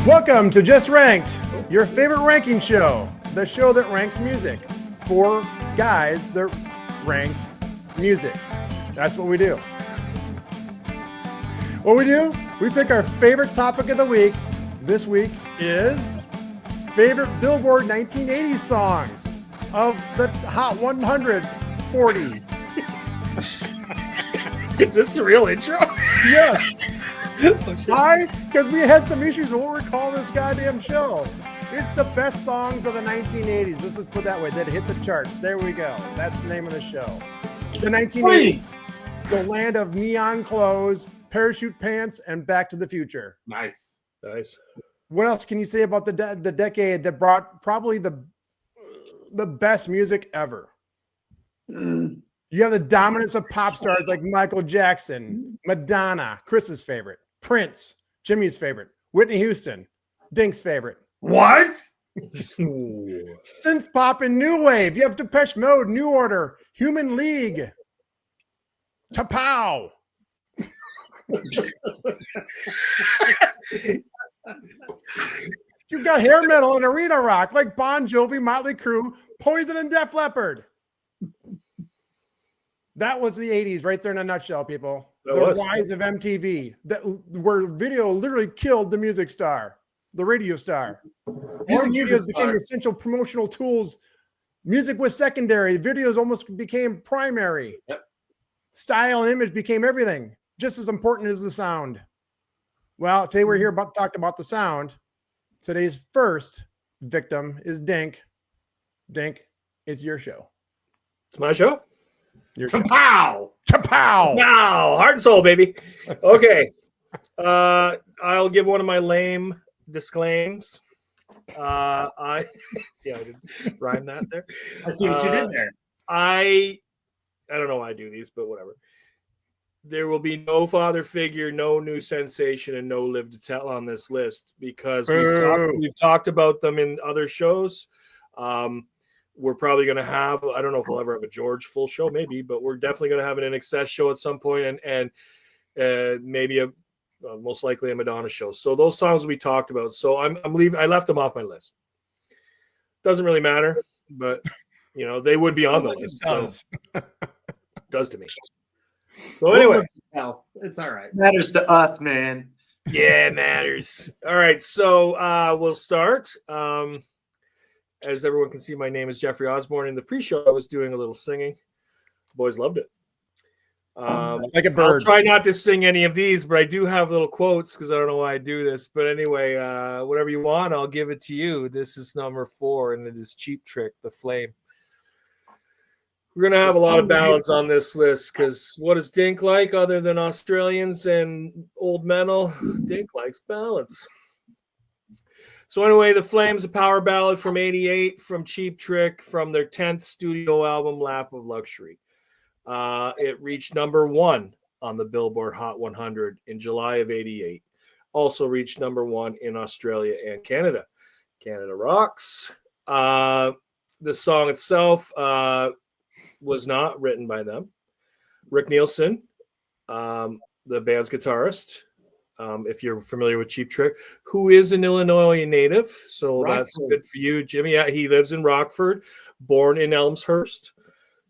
Welcome to Just Ranked, your favorite ranking show, the show that ranks music for guys that rank music. That's what we do. What we do, we pick our favorite topic of the week. This week is favorite Billboard 1980s songs of the Hot 140. Is this the real intro? Yes. Why? Because we had some issues with what we're calling this goddamn show. It's the best songs of the 1980s. Let's just put it that way. That hit the charts. There we go. That's the name of the show. The 1980s, the land of neon clothes, parachute pants, and Back to the Future. Nice. What else can you say about the decade that brought probably the best music ever? You have the dominance of pop stars like Michael Jackson, Madonna, Chris's favorite, Prince, Jimmy's favorite, Whitney Houston, Dink's favorite. What? Synth pop and new wave. You have Depeche Mode, New Order, Human League, Tapow. You've got hair metal and arena rock like Bon Jovi, Motley Crue, Poison, and Def Leppard. That was the 80s right there in a nutshell, people. The rise of MTV, where video literally killed the music star, the radio star. Music videos became essential promotional tools. Music was secondary. Videos almost became primary. Yep. Style and image became everything, just as important as the sound. Well, today we're here talked about the sound. Today's first victim is Dink. Dink, it's your show. It's my show? Chapow! Wow, heart and soul, baby. Okay. I'll give one of my lame disclaims. I see how I did rhyme that there. I see what you did there. I don't know why I do these, but whatever. There will be no father figure, no new sensation, and no live to tell on this list because we've talked about them in other shows. We're probably going to have, I don't know if we'll ever have a George full show, maybe, but we're definitely going to have an NXS show at some point and maybe most likely a Madonna show. So those songs we talked about. So I'm leaving. I left them off my list. Doesn't really matter, but they would be on the list. Does. So, does to me. So anyway, it's all right. Matters to us, man. Yeah, it matters. All right, so we'll start. As everyone can see, my name is Jeffrey Osborne. In the pre-show, I was doing a little singing. The boys loved it. Like a bird. I'll try not to sing any of these, but I do have little quotes because I don't know why I do this. But anyway, whatever you want, I'll give it to you. This is number 4, and it is Cheap Trick, The Flame. We're going to have a lot of ballads on this list because what does Dink like other than Australians and old metal? Dink likes ballads. So anyway, The Flame's a power ballad from 88 from Cheap Trick from their 10th studio album, Lap of Luxury. It reached number 1 on the Billboard Hot 100 in July of 88. Also reached number 1 in Australia and Canada. Canada rocks. The song itself was not written by them. Rick Nielsen, the band's guitarist, if you're familiar with Cheap Trick, who is an Illinois native. So that's good for you, Jimmy. Yeah, he lives in Rockford, born in Elmshurst.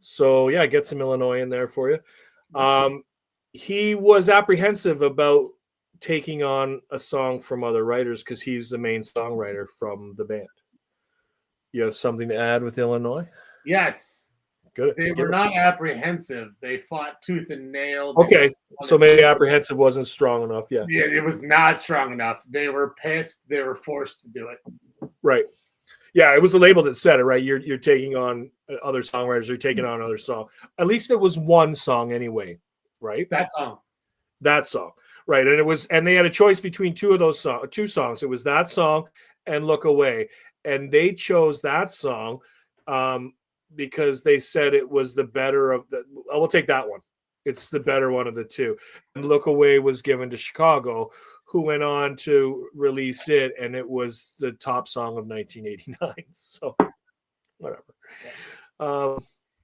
So, yeah, get some Illinois in there for you. He was apprehensive about taking on a song from other writers because he's the main songwriter from the band. You have something to add with Illinois? Yes. Good. They were not apprehensive. They fought tooth and nail. Okay, so maybe apprehensive wasn't strong enough. Yeah, it was not strong enough. They were pissed. They were forced to do it. Right. Yeah, it was the label that said it, right? You're taking on other songwriters. You're taking on another song. At least it was one song anyway, right? That song, right? And they had a choice between two songs. It was that song and Look Away, and they chose that song because they said it was the better of the. I will take that one. It's the better one of the two. And Look Away was given to Chicago, who went on to release it, and it was the top song of 1989. So, whatever.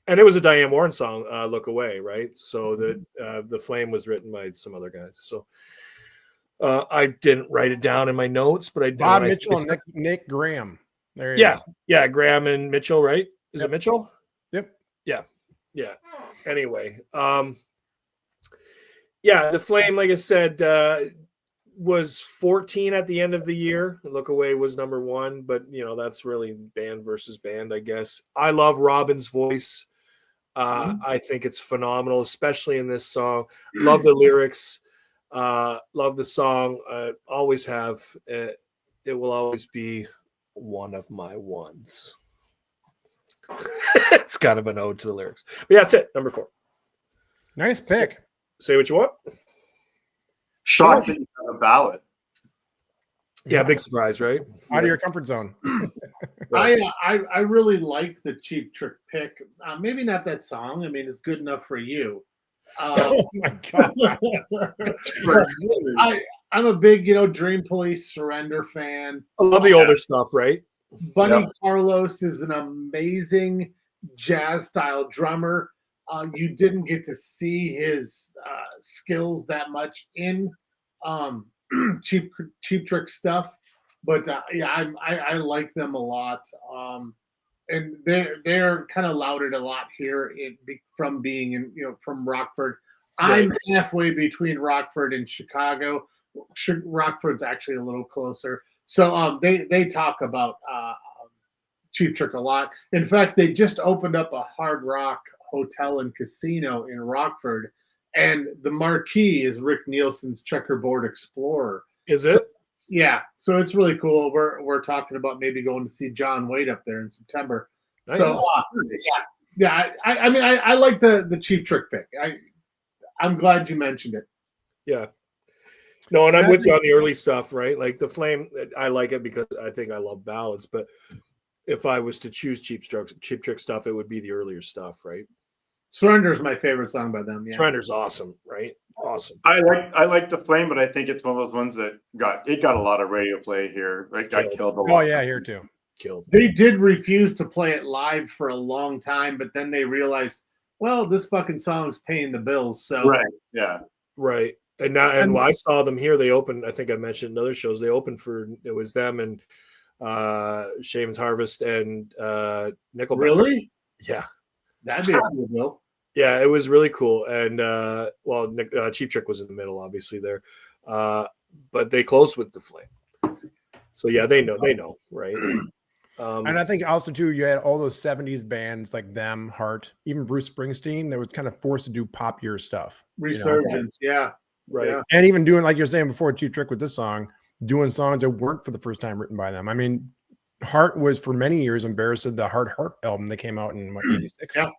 And it was a Diane Warren song, Look Away, right? So the Flame was written by some other guys. So I didn't write it down in my notes, but I Bob when I- Mitchell and Nick Graham. There you yeah, go. yeah, Graham and Mitchell, right? Is Yep. it Mitchell? Yep. Yeah. Anyway, yeah, the Flame, like I said, was 14 at the end of the year. Look Away was number 1, but that's really band versus band, I guess. I love Robin's voice. I think it's phenomenal, especially in this song. Love the lyrics. Love the song. Always have. It will always be one of my ones. It's kind of an ode to the lyrics. But yeah, that's it. Number 4. Nice pick. Say what you want. Shocked that you have a ballad. Yeah, big surprise, right? Out of your comfort zone. I really like the Cheap Trick pick. Maybe not that song. I mean, it's good enough for you. Oh my god! I'm a big, Dream Police, Surrender fan. I love the older stuff, right? Bunny Carlos is an amazing jazz style drummer. You didn't get to see his skills that much in Cheap Trick stuff, but I like them a lot. And they're kind of lauded a lot here from being in from Rockford. I'm halfway between Rockford and Chicago. Rockford's actually a little closer, so they talk about Cheap Trick a lot. In fact, they just opened up a Hard Rock hotel and casino in Rockford, and the marquee is Rick Nielsen's Checkerboard Explorer. Is it? Yeah, so it's really cool. We're talking about maybe going to see John Wade up there in September. Nice. So I mean I like the Cheap Trick pick. I'm glad you mentioned it. Yeah. No, and I'm with you on the early stuff, right? Like the Flame, I like it because I think I love ballads. But if I was to choose Cheap Trick stuff, it would be the earlier stuff, right? Surrender is my favorite song by them. Yeah. Surrender's awesome, right? Awesome. I like the Flame, but I think it's one of those ones that got a lot of radio play here. Like got killed a lot. Oh yeah, here too. Killed. They did refuse to play it live for a long time, but then they realized, well, this fucking song's paying the bills. So Right. Yeah. Right. And now, and when I saw them here, they opened, I think I mentioned in other shows, they opened for, it was them and Shaman's Harvest and Nickelback. Really? Yeah. That'd be a cool bill. Yeah, it was really cool. And Cheap Trick was in the middle, obviously there. But they closed with the Flame. So yeah, they know, right? And I think also too, you had all those 70s bands like them, Heart, even Bruce Springsteen that was kind of forced to do popular stuff. Resurgence, yeah. Right. Yeah. And even doing, like you're saying before, Cheap Trick with this song, doing songs that weren't for the first time written by them. I mean, Heart was for many years embarrassed of the Heart album that came out in 86. Yeah.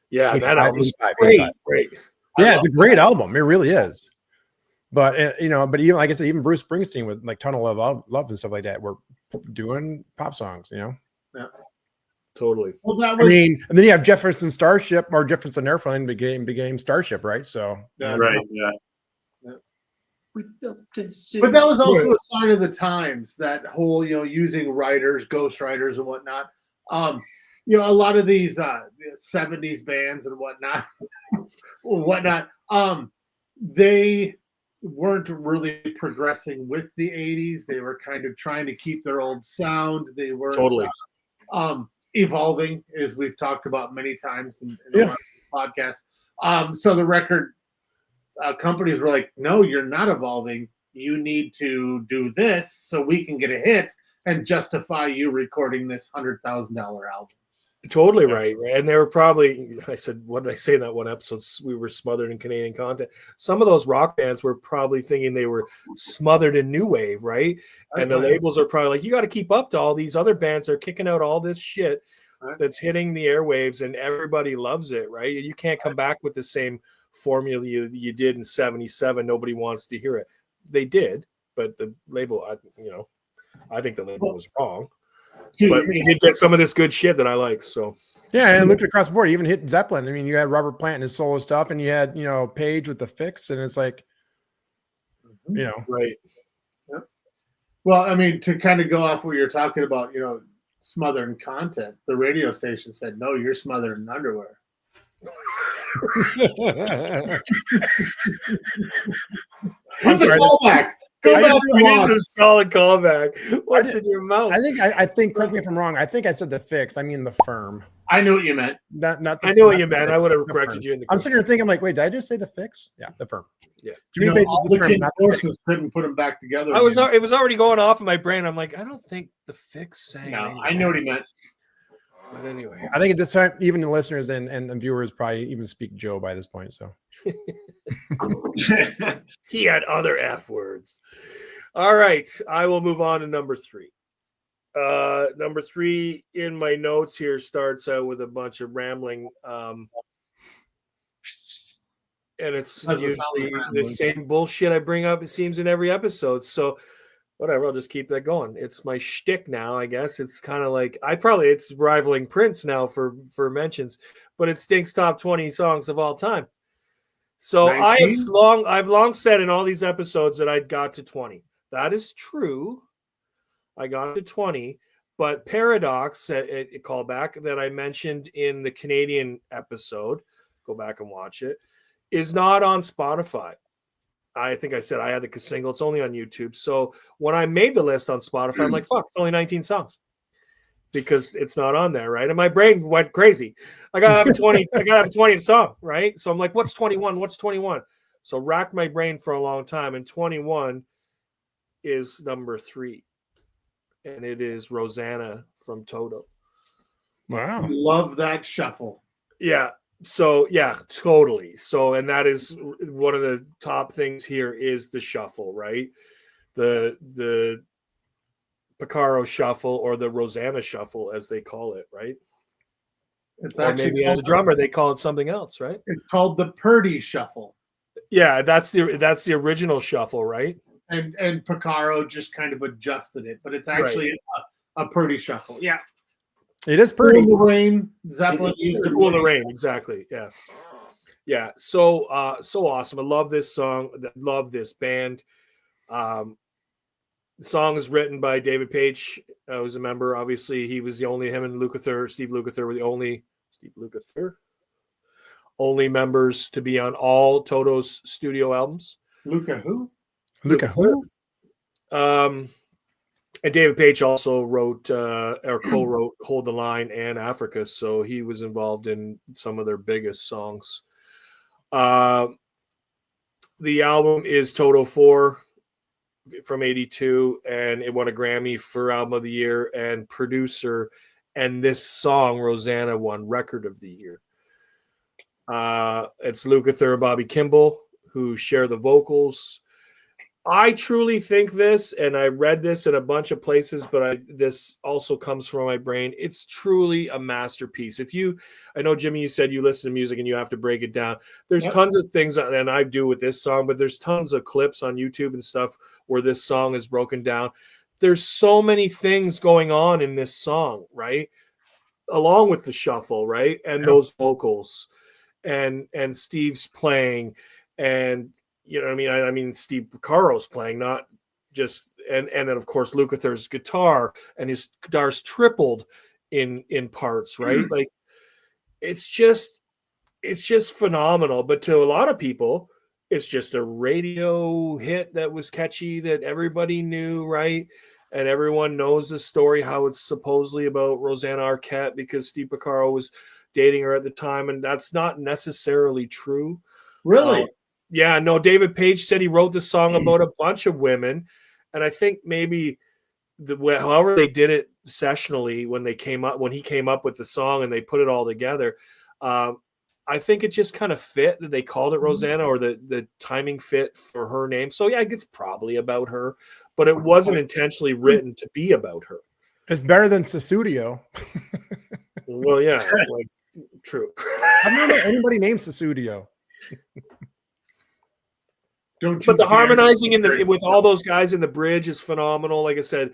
Yeah, that album's 85, great. 85. Great. Yeah, it's a great album. It really is. But but even like I said, even Bruce Springsteen with like Tunnel of Love and stuff like that, were doing pop songs, Yeah. Totally. Well, that I was mean, and then you have Jefferson Starship or Jefferson Airplane became Starship, right? So Right. Yeah. But that was also a sign of the times, that whole, using writers, ghostwriters and whatnot. A lot of these 70s bands and whatnot, they weren't really progressing with the 80s. They were kind of trying to keep their old sound. They weren't Totally. Evolving, as we've talked about many times in the podcast. So the record companies were like, no, you're not evolving. You need to do this so we can get a hit and justify you recording this $100,000 album. Totally right. And they were probably, I said, what did I say in that one episode? We were smothered in Canadian content. Some of those rock bands were probably thinking they were smothered in new wave, right? And the labels are probably like, you got to keep up to all these other bands that are kicking out all this shit that's hitting the airwaves and everybody loves it, right? You can't come back with the same formula you did in 77. Nobody wants to hear it. They did, but the label, I think the label was wrong. But we did get some of this good shit that I like. So yeah, and looked across the board. You even hit Zeppelin. I mean, you had Robert Plant and his solo stuff, and you had Page with the Fix, and it's like, right. Yep. Well, I mean, to kind of go off what you're talking about, smothering content. The radio station said, "No, you're smothered in underwear." I'm sorry. Go I back just- and It is watch. a solid callback. What's in your mouth? I think. Correct me if I'm wrong. I think I said the fix. I mean the firm. I knew what you meant. Not the. I knew what not you the meant. I fix, would have the corrected firm. you in the. I'm sitting here thinking, I'm like, wait, did I just say the fix? Yeah, the firm. Yeah. Jimmy Page all is the the term, King not the fix. Horses couldn't put them back together. I was. again. It was already going off in my brain. I'm like, I don't think the fix sang. No, anyway. I know what he meant. But anyway, I think at this time, even the listeners and viewers probably even speak Joe by this point. So he had other F words. All right, I will move on to number 3. Number 3 in my notes here starts out with a bunch of rambling, and it's That's what usually sounds like the rambling. same bullshit I bring up. It seems in every episode. So whatever, I'll just keep that going. It's my shtick now, I guess. It's kind of like it's rivaling Prince now for mentions, but it stinks top 20 songs of all time. So 19? I've long said in all these episodes that I got to 20. That is true. I got to 20, but Paradox, a callback that I mentioned in the Canadian episode, go back and watch it, is not on Spotify. I think I said I had the single. It's only on YouTube. So when I made the list on Spotify, I'm like, fuck, it's only 19 songs because it's not on there, right? And my brain went crazy. I gotta have a 20. I gotta have a 20th song, right? So I'm like, what's 21? What's 21? So racked my brain for a long time, and 21 is number 3, and it is Rosanna from Toto. wow, Love that shuffle. Yeah. So yeah, totally. So, and that is one of the top things here is the shuffle, right? The Picaro shuffle or the Rosanna shuffle, as they call it, right? It's Or actually maybe as a drummer they call it something else, right? It's called the Purdy shuffle, Yeah, that's the original shuffle, right? and Picaro just kind of adjusted it, but it's actually a Purdy shuffle. Yeah, it is Cool in pretty. the Rain. Zeppelin used it. Cool in the Rain, exactly. Yeah. So awesome. I love this song. Love this band. The song is written by David Page, who's a member. Obviously, him and Steve Lukather were the only members to be on all Toto's studio albums. Luca who? Luca who? And David Page also wrote or co-wrote "Hold the Line" and "Africa," so he was involved in some of their biggest songs. The album is Toto 4 from '82, and it won a Grammy for Album of the Year and Producer. And this song, Rosanna, won Record of the Year. It's Lukather and Bobby Kimball who share the vocals. I truly think this, and I read this in a bunch of places, but this also comes from my brain. It's truly a masterpiece. I know, Jimmy, you said you listen to music and you have to break it down. There's tons of things, and I do with this song, but there's tons of clips on YouTube and stuff where this song is broken down. There's so many things going on in this song, right? Along with the shuffle, right? And those vocals and Steve's playing, and you know what I mean, Steve Picaro's playing, not just, and then of course Lukather's guitar, and his guitar's tripled in parts, right? Like it's just phenomenal. But to a lot of people, it's just a radio hit that was catchy that everybody knew, right? And everyone knows the story, how it's supposedly about Rosanna Arquette because Steve Picaro was dating her at the time, and that's not necessarily true. Really? Yeah, no, David Page said he wrote the song about a bunch of women, and I think maybe however they did it sessionally when he came up with the song and they put it all together, I think it just kind of fit that they called it Rosanna, or the timing fit for her name. So yeah, it's probably about her, but it wasn't intentionally written to be about her. It's better than Susudio. Well, yeah, like true. I've never met anybody named Susudio. But the harmonizing with all those guys in the bridge is phenomenal. Like I said,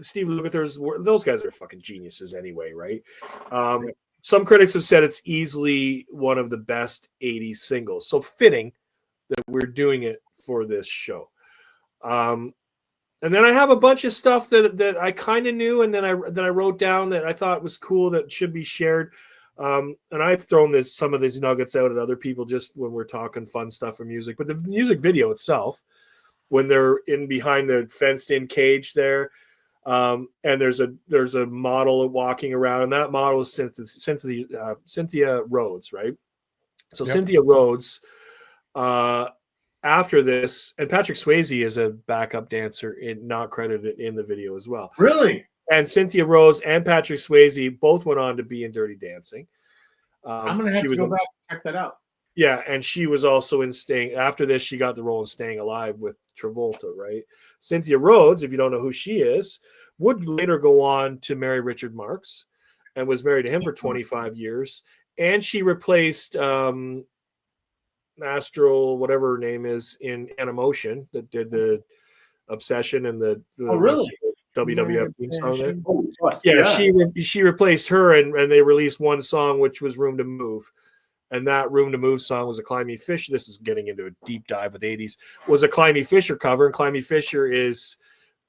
Steve Lukather's, those guys are fucking geniuses anyway, right? Some critics have said it's easily one of the best 80s singles. So fitting that we're doing it for this show. And then I have a bunch of stuff that I kind of knew, and then I wrote down that I thought was cool that should be shared. And I've thrown some of these nuggets out at other people just when we're talking fun stuff or music. But the music video itself when they're in behind the fenced-in cage there. And there's a model walking around, and that model is Cynthia Rhodes, right? So Yep. Cynthia Rhodes, after this, and Patrick Swayze is a backup dancer, not credited in the video as well. Really? And Cynthia Rhodes and Patrick Swayze both went on to be in Dirty Dancing. I'm gonna have to go back and check that out. Yeah, and she was also in Staying. After this, she got the role in Staying Alive with Travolta, right? Cynthia Rhodes, if you don't know who she is, would later go on to marry Richard Marx and was married to him for 25 years. And she replaced Astral, whatever her name is, in Animotion, that did the Obsession and the really? WWF theme song there. Oh, Yeah, she replaced her, and they released one song, which was Room to Move. And that Room to Move song was a Climby Fisher. This is getting into a deep dive with 80s. Was a Climby Fisher cover. And Climby Fisher is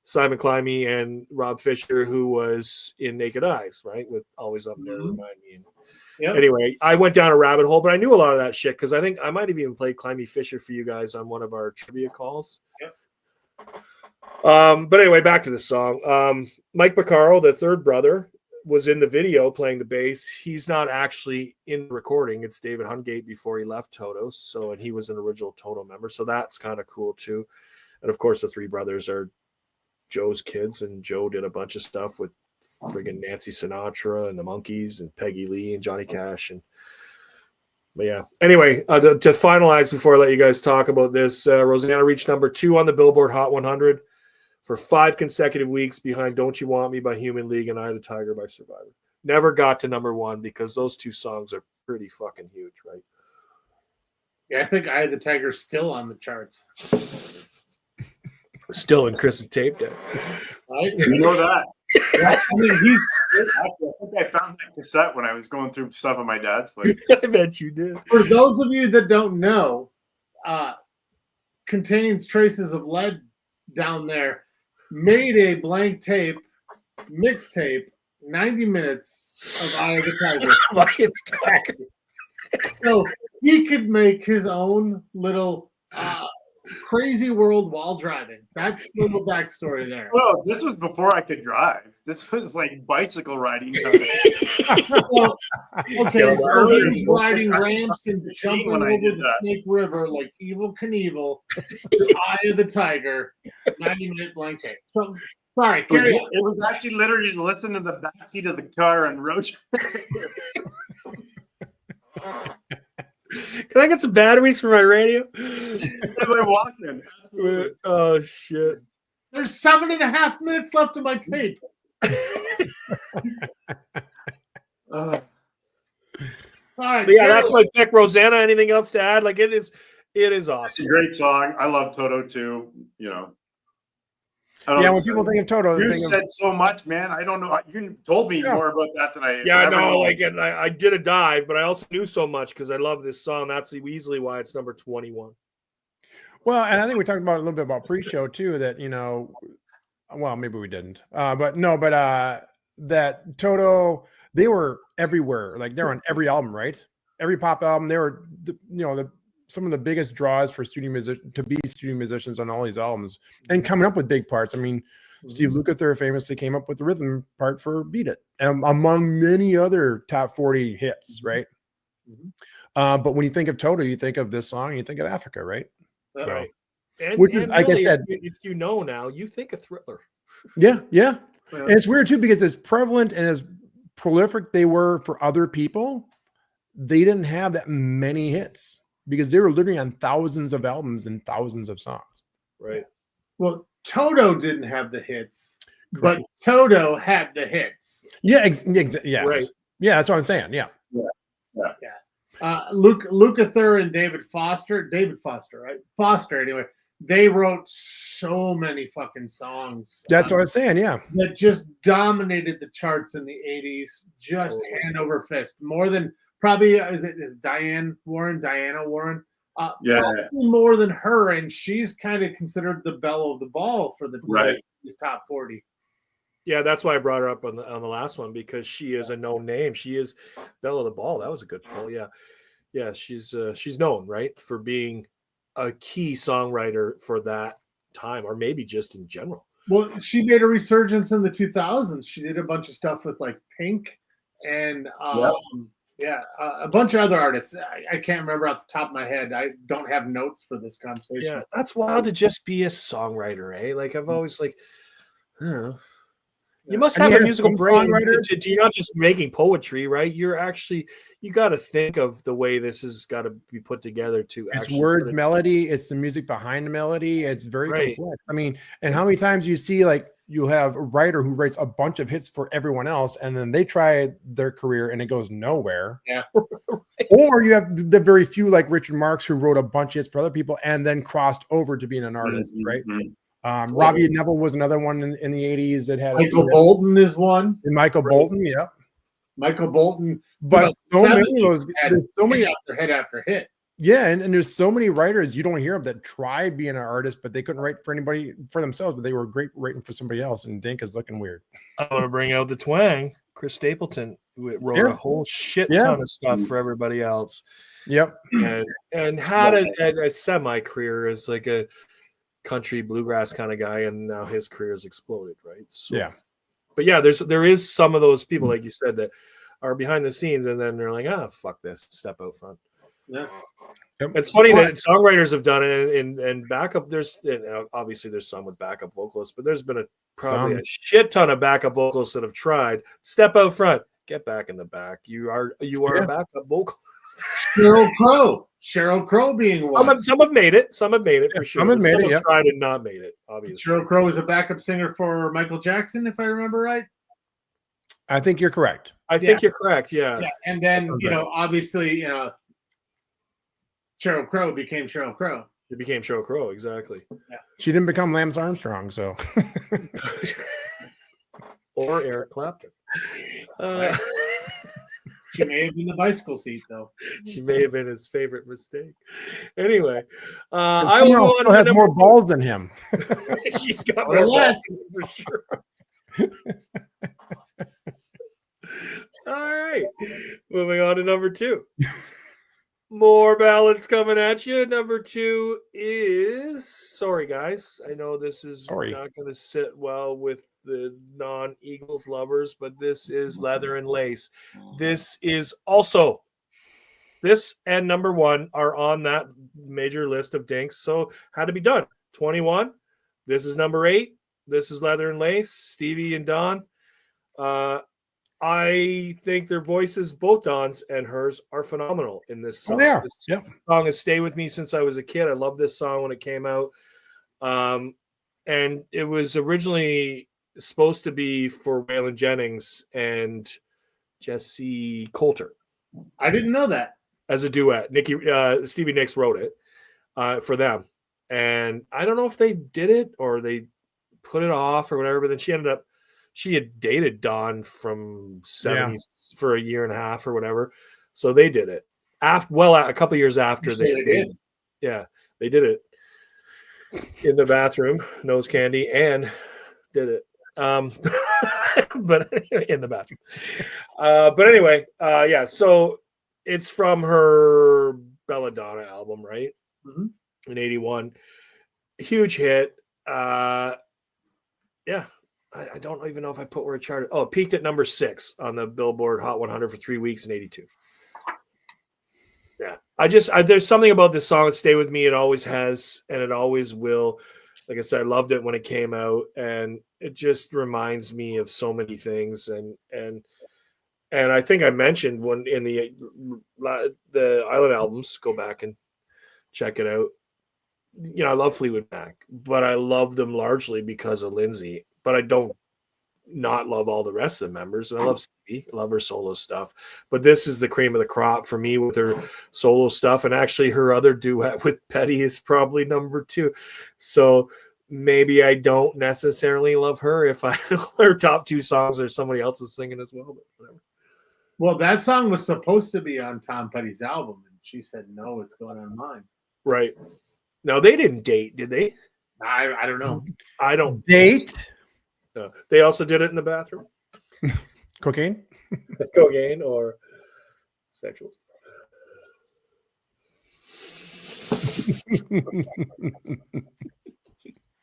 Simon Climby and Rob Fisher, who was in Naked Eyes, right? With Always Up There to Remind Me. Yep. Anyway, I went down a rabbit hole, but I knew a lot of that shit because I think I might have even played Climby Fisher for you guys on one of our trivia calls. Yep. But anyway, back to the song. Mike Piccaro, the third brother, was in the video playing the bass. He's not actually in the recording. It's David Hungate before he left Toto. And he was an original Toto member. So that's kind of cool too. And of course, the three brothers are Joe's kids, and Joe did a bunch of stuff with friggin' Nancy Sinatra and the Monkees and Peggy Lee and Johnny Cash. But yeah. Anyway, to finalize before I let you guys talk about this, Rosanna reached number 2 on the Billboard Hot 100 for 5 consecutive weeks behind Don't You Want Me by Human League and Eye of the Tiger by Survivor. Never got to number 1 because those two songs are pretty fucking huge, right? Yeah, I think Eye of the Tiger's still on the charts. Still in Chris's tape deck. Right? You know that. I mean, I think I found that cassette when I was going through stuff at my dad's place. I bet you did. for those of you that don't know, contains traces of lead down there. Made a blank tape, mixtape, 90 minutes of Eye of the Tiger. So he could make his own little crazy world while driving. That's the little backstory there. Well, this was before I could drive. This was like bicycle riding. Well, okay, so he was riding ramps and jumping over the Snake River like Evel Knievel to Eye of the Tiger, 90-minute blank tape. So, sorry, carry on. It was actually literally listening to the backseat of the car and road. Can I get some batteries for my radio? I'm walking. Oh, shit. There's 7.5 minutes left of my tape. All right. But yeah, that's my pick. Rosanna, anything else to add? Like, it is It's awesome. a great song. I love Toto too. You know. Yeah, when people think of Toto, they you think said so much, man. I don't know. You told me more about that than I. Yeah, I ever know. know. Like, and I did a dive, but I also knew so much because I love this song. That's easily why it's number 21. Well, and I think we talked about a little bit about pre-show too. That well, maybe we didn't, that Toto, they were everywhere. Like they're on every album, right? Every pop album. They were, some of the biggest draws for studio musicians on all these albums, and coming up with big parts. I mean, Steve Lukather famously came up with the rhythm part for "Beat It," and among many other top 40 hits, right? But when you think of Toto, you think of this song, and you think of Africa, right? So, right. Which is, like I said, if you know now, you think of Thriller. Yeah. And it's weird too, because as prevalent and as prolific they were for other people, they didn't have that many hits because they were literally on thousands of albums and thousands of songs. Right. Well, Toto didn't have the hits, but Toto had the hits. Yeah. Yes. Right. Yeah. That's what I'm saying. Yeah. Lukather and David Foster, right? Foster, anyway. They wrote so many fucking songs. That's what I'm saying. Yeah. That just dominated the charts in the 80s, just hand over fist. More than probably, is Diana Warren? Probably more than her. And she's kind of considered the belle of the ball for the top 40. Yeah, that's why I brought her up on the last one, because she is a known name. She is belle of the ball. That was a good pull. Yeah, she's known, right, for being a key songwriter for that time, or maybe just in general. Well, she made a resurgence in the 2000s. She did a bunch of stuff with like Pink and a bunch of other artists. I can't remember off the top of my head. I don't have notes for this conversation. Yeah, that's wild to just be a songwriter, eh? Like I've always like, I don't know. You must have a musical brain. You're not just making poetry, right? You got to think of the way this has got to be put together to. It's words, melody. It's the music behind the melody. It's very complex. I mean, and how many times you see like you have a writer who writes a bunch of hits for everyone else, and then they try their career and it goes nowhere. Yeah. Or you have the very few like Richard Marx who wrote a bunch of hits for other people and then crossed over to being an artist, right? Robbie Neville was another one in the 80s that had Michael Bolton is one. And Michael Bolton, yeah. Michael Bolton. But so many of those, there's so many hit after hit. Yeah, and there's so many writers you don't hear of that tried being an artist, but they couldn't write for anybody for themselves, but they were great writing for somebody else. And Dink is looking weird. I want to bring out the twang. Chris Stapleton wrote a whole shit ton of stuff for everybody else. Yep. And had a semi career as like a country bluegrass kind of guy, and now his career has exploded, right? So, yeah. But yeah, there is some of those people, like you said, that are behind the scenes, and then they're like, fuck this, step out front. Yeah. It's funny that songwriters have done it and backup. Obviously there's some with backup vocalists, but there's been probably a shit ton of backup vocalists that have tried step out front, get back in the back. You are a backup vocalist. Sheryl Crow being one. Some have made it. Some have made it for sure. Some have made it. Tried and not made it. Obviously, Sheryl Crow is a backup singer for Michael Jackson, if I remember right. I think you're correct. I think you're correct. Yeah. And then obviously, Sheryl Crow became Sheryl Crow. It became Sheryl Crow, exactly. Yeah. She didn't become Lance Armstrong, so. Or Eric Clapton. She may have been the bicycle seat, though. She may have been his favorite mistake. Anyway, I will still have more balls than him. She's got more balls for sure. All right, moving on to number 2. More ballads coming at you. Number 2 is, sorry guys, I know this is not going to sit well with the non-Eagles lovers, but this is Leather and Lace. This is also, this and number 1 are on that major list of dinks, so had to be done. 21, this is number 8. This is Leather and Lace, Stevie and Don. I think their voices, both Don's and hers, are phenomenal in this song. This song has stayed with me since I was a kid. I loved this song when it came out. And it was originally supposed to be for Waylon Jennings and Jesse Coulter. I didn't know that. As a duet. Stevie Nicks wrote it for them. And I don't know if they did it or they put it off or whatever, but then she had dated Don from 70s for a year and a half or whatever. So they did it. A couple years after they did. Yeah, they did it in the bathroom, nose candy, and did it. But anyway, in the bathroom. But anyway, so it's from her Belladonna album, right? Mm-hmm. In 81. Huge hit. I don't even know if I put where it charted. Oh, it peaked at number 6 on the Billboard Hot 100 for 3 weeks in 82. Yeah. There's something about this song that stayed with me. It always has, and it always will. Like I said, I loved it when it came out, and it just reminds me of so many things. And I think I mentioned when in the Island albums, go back and check it out. I love Fleetwood Mac, but I love them largely because of Lindsay. But I don't not love all the rest of the members. And I love Stevie, love her solo stuff. But this is the cream of the crop for me with her solo stuff. And actually her other duet with Petty is probably number 2. So maybe I don't necessarily love her if her top 2 songs are somebody else is singing as well. But whatever. Well, that song was supposed to be on Tom Petty's album. And she said, no, it's going on mine. Right. No, they didn't date, did they? I don't know. I don't date. No. They also did it in the bathroom. Cocaine? Cocaine or sexuals.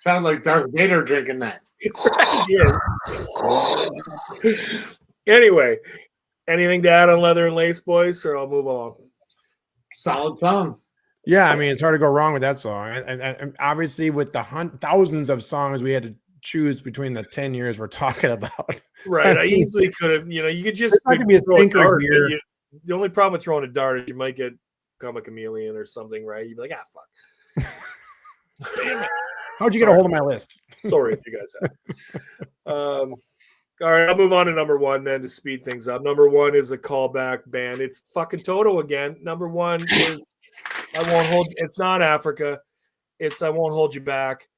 Sounded like Darth Vader drinking that. Anyway, anything to add on Leather and Lace, boys, or I'll move on? Solid song. Yeah, I mean, it's hard to go wrong with that song. And obviously, with the thousands of songs we had to choose between the 10 years we're talking about. Right. I mean, easily could have, you could just not gonna be a throw a stinker dart. here. The only problem with throwing a dart is you might get become a chameleon or something, right? You'd be like, fuck. Damn it. How'd you get a hold of my list? Sorry if you guys have. All right, I'll move on to number one then to speed things up. Number one is a callback band. It's fucking Toto again. Number one is I Won't Hold. It's not Africa. It's I Won't Hold You Back.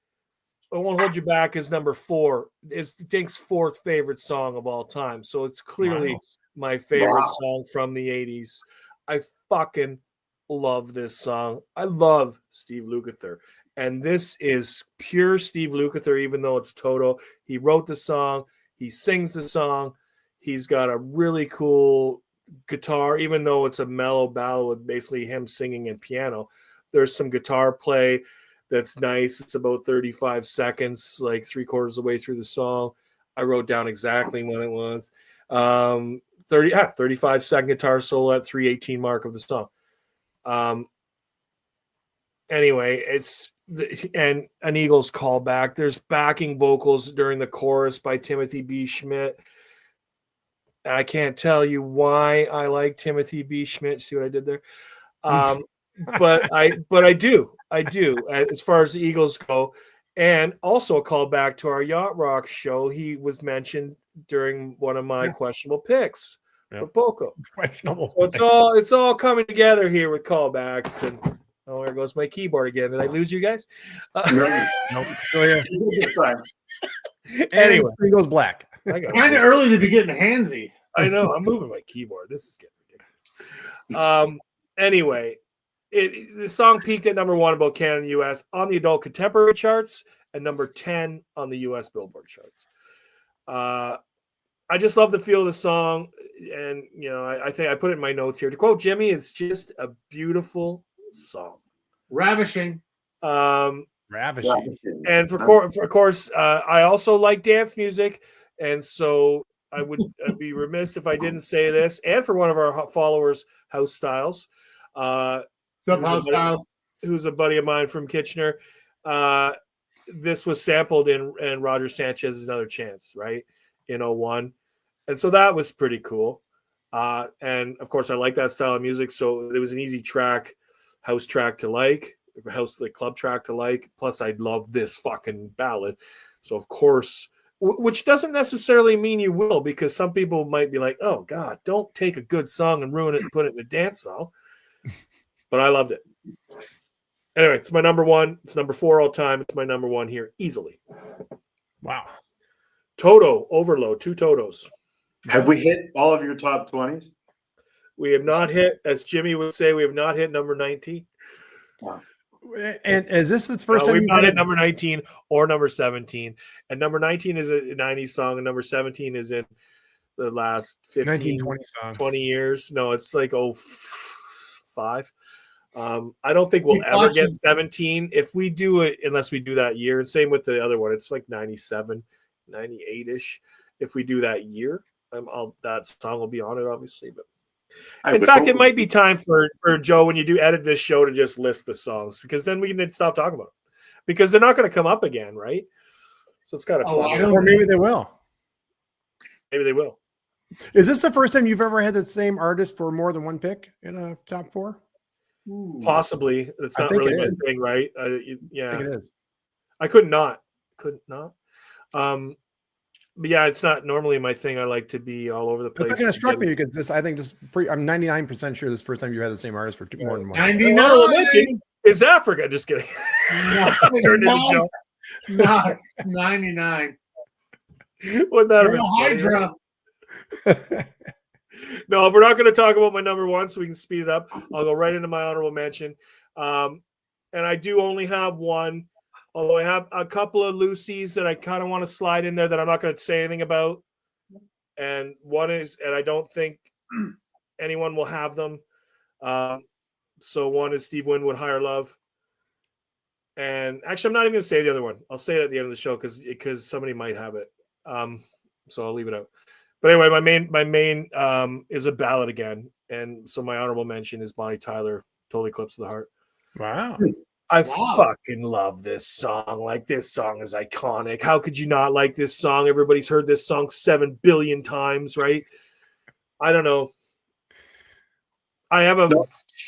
I Won't Hold You Back is number four. It's Dink's fourth favorite song of all time. So it's clearly my favorite song from the 80s. I fucking love this song. I love Steve Lukather. And this is pure Steve Lukather, even though it's Toto. He wrote the song. He sings the song. He's got a really cool guitar, even though it's a mellow ballad with basically him singing and piano. There's some guitar play that's nice. It's about 35 seconds, like 3/4 of the way through the song. I wrote down exactly when it was. 35-second guitar solo at 3:18 mark of the song. Anyway, it's and an Eagles callback. There's backing vocals during the chorus by Timothy B. Schmidt. I can't tell you why I like Timothy B. Schmidt. See what I did there? But I do. As far as the Eagles go, and also a callback to our Yacht Rock show. He was mentioned during one of my questionable picks for Poco. Questionable. So it's all coming together here with callbacks and. Oh, there goes my keyboard again. Did I lose you guys? Nope. Still here. Anyway, it goes black. Kind of early to be getting handsy. I know. I'm moving my keyboard. This is getting ridiculous. Anyway, the song peaked at number 1 in both Canada and U.S. on the adult contemporary charts and number 10 on the U.S. Billboard charts. I just love the feel of the song, and I think I put it in my notes here. To quote Jimmy, it's just a beautiful song. Ravishing. Ravishing. And for course, I also like dance music, and so I would be remiss if I didn't say this. And for one of our followers, House Styles, who's a buddy of mine from Kitchener, this was sampled in Roger Sanchez's Another Chance, right, in 01. And so that was pretty cool. And of course, I like that style of music, so it was an easy house track to like, club track to like. Plus, I love this fucking ballad. So, of course, which doesn't necessarily mean you will, because some people might be like, oh, God, don't take a good song and ruin it and put it in a dance song. But I loved it. Anyway, it's my number 1. It's number 4 all time. It's my number 1 here, easily. Wow. Toto, Overload, 2 Totos. Have we hit all of your top 20s? We have not hit, as Jimmy would say, we have not hit number 19. Wow. And is this the first time we've not hit number 19 or number 17? And number 19 is a 90s song, and number 17 is in the last 15, 20 years. No, it's like 05. I don't think we'll ever get 17 if we do it, unless we do that year. Same with the other one. It's like 97, 98-ish. If we do that year, that song will be on it, obviously. But in fact, it might be time for Joe, when you do edit this show, to just list the songs, because then we can stop talking about them, because they're not going to come up again, right? So it's kind of fun. Or maybe they will. Maybe they will. Is this the first time you've ever had the same artist for more than one pick in a top 4? Possibly. It's not really my thing, right? Yeah, I think it is. I couldn't not. But yeah, it's not normally my thing. I like to be all over the place. It's kind of struck me because I'm 99% sure this is the first time you had the same artist for more than one. 99. It's Africa. Just kidding. Turned into Joe. Nice. 99. Wouldn't that have been Hydra. No, if we're not going to talk about my number 1, so we can speed it up, I'll go right into my honorable mention. And I do only have one. Although I have a couple of Lucy's that I kind of want to slide in there that I'm not going to say anything about. And one is, and I don't think anyone will have them. So one is Steve Winwood, Higher Love. And actually, I'm not even gonna say the other one. I'll say it at the end of the show because somebody might have it. So I'll leave it out. But anyway, my main is a ballad again, and so my honorable mention is Bonnie Tyler, "Total Eclipse of the Heart." Wow. I Wow. fucking love this song. Like, this song is iconic. How could you not like this song? Everybody's heard this song 7 billion times, right? I don't know. I have a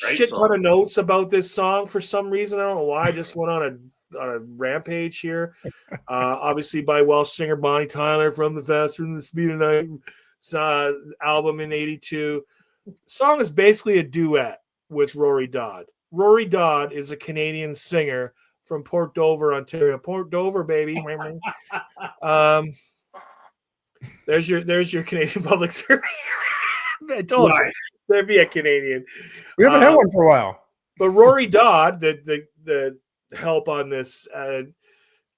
Great shit ton song. of notes about this song for some reason. I don't know why. I just went on a rampage here. Obviously by Welsh singer Bonnie Tyler from the Faster Than the Speed of Night album in '82. The song is basically a duet with Rory Dodd. Rory Dodd is a Canadian singer from Port Dover, Ontario. Port Dover, baby. There's your Canadian public service. I told you there'd be a Canadian. We haven't had one for a while. But Rory Dodd, the help on this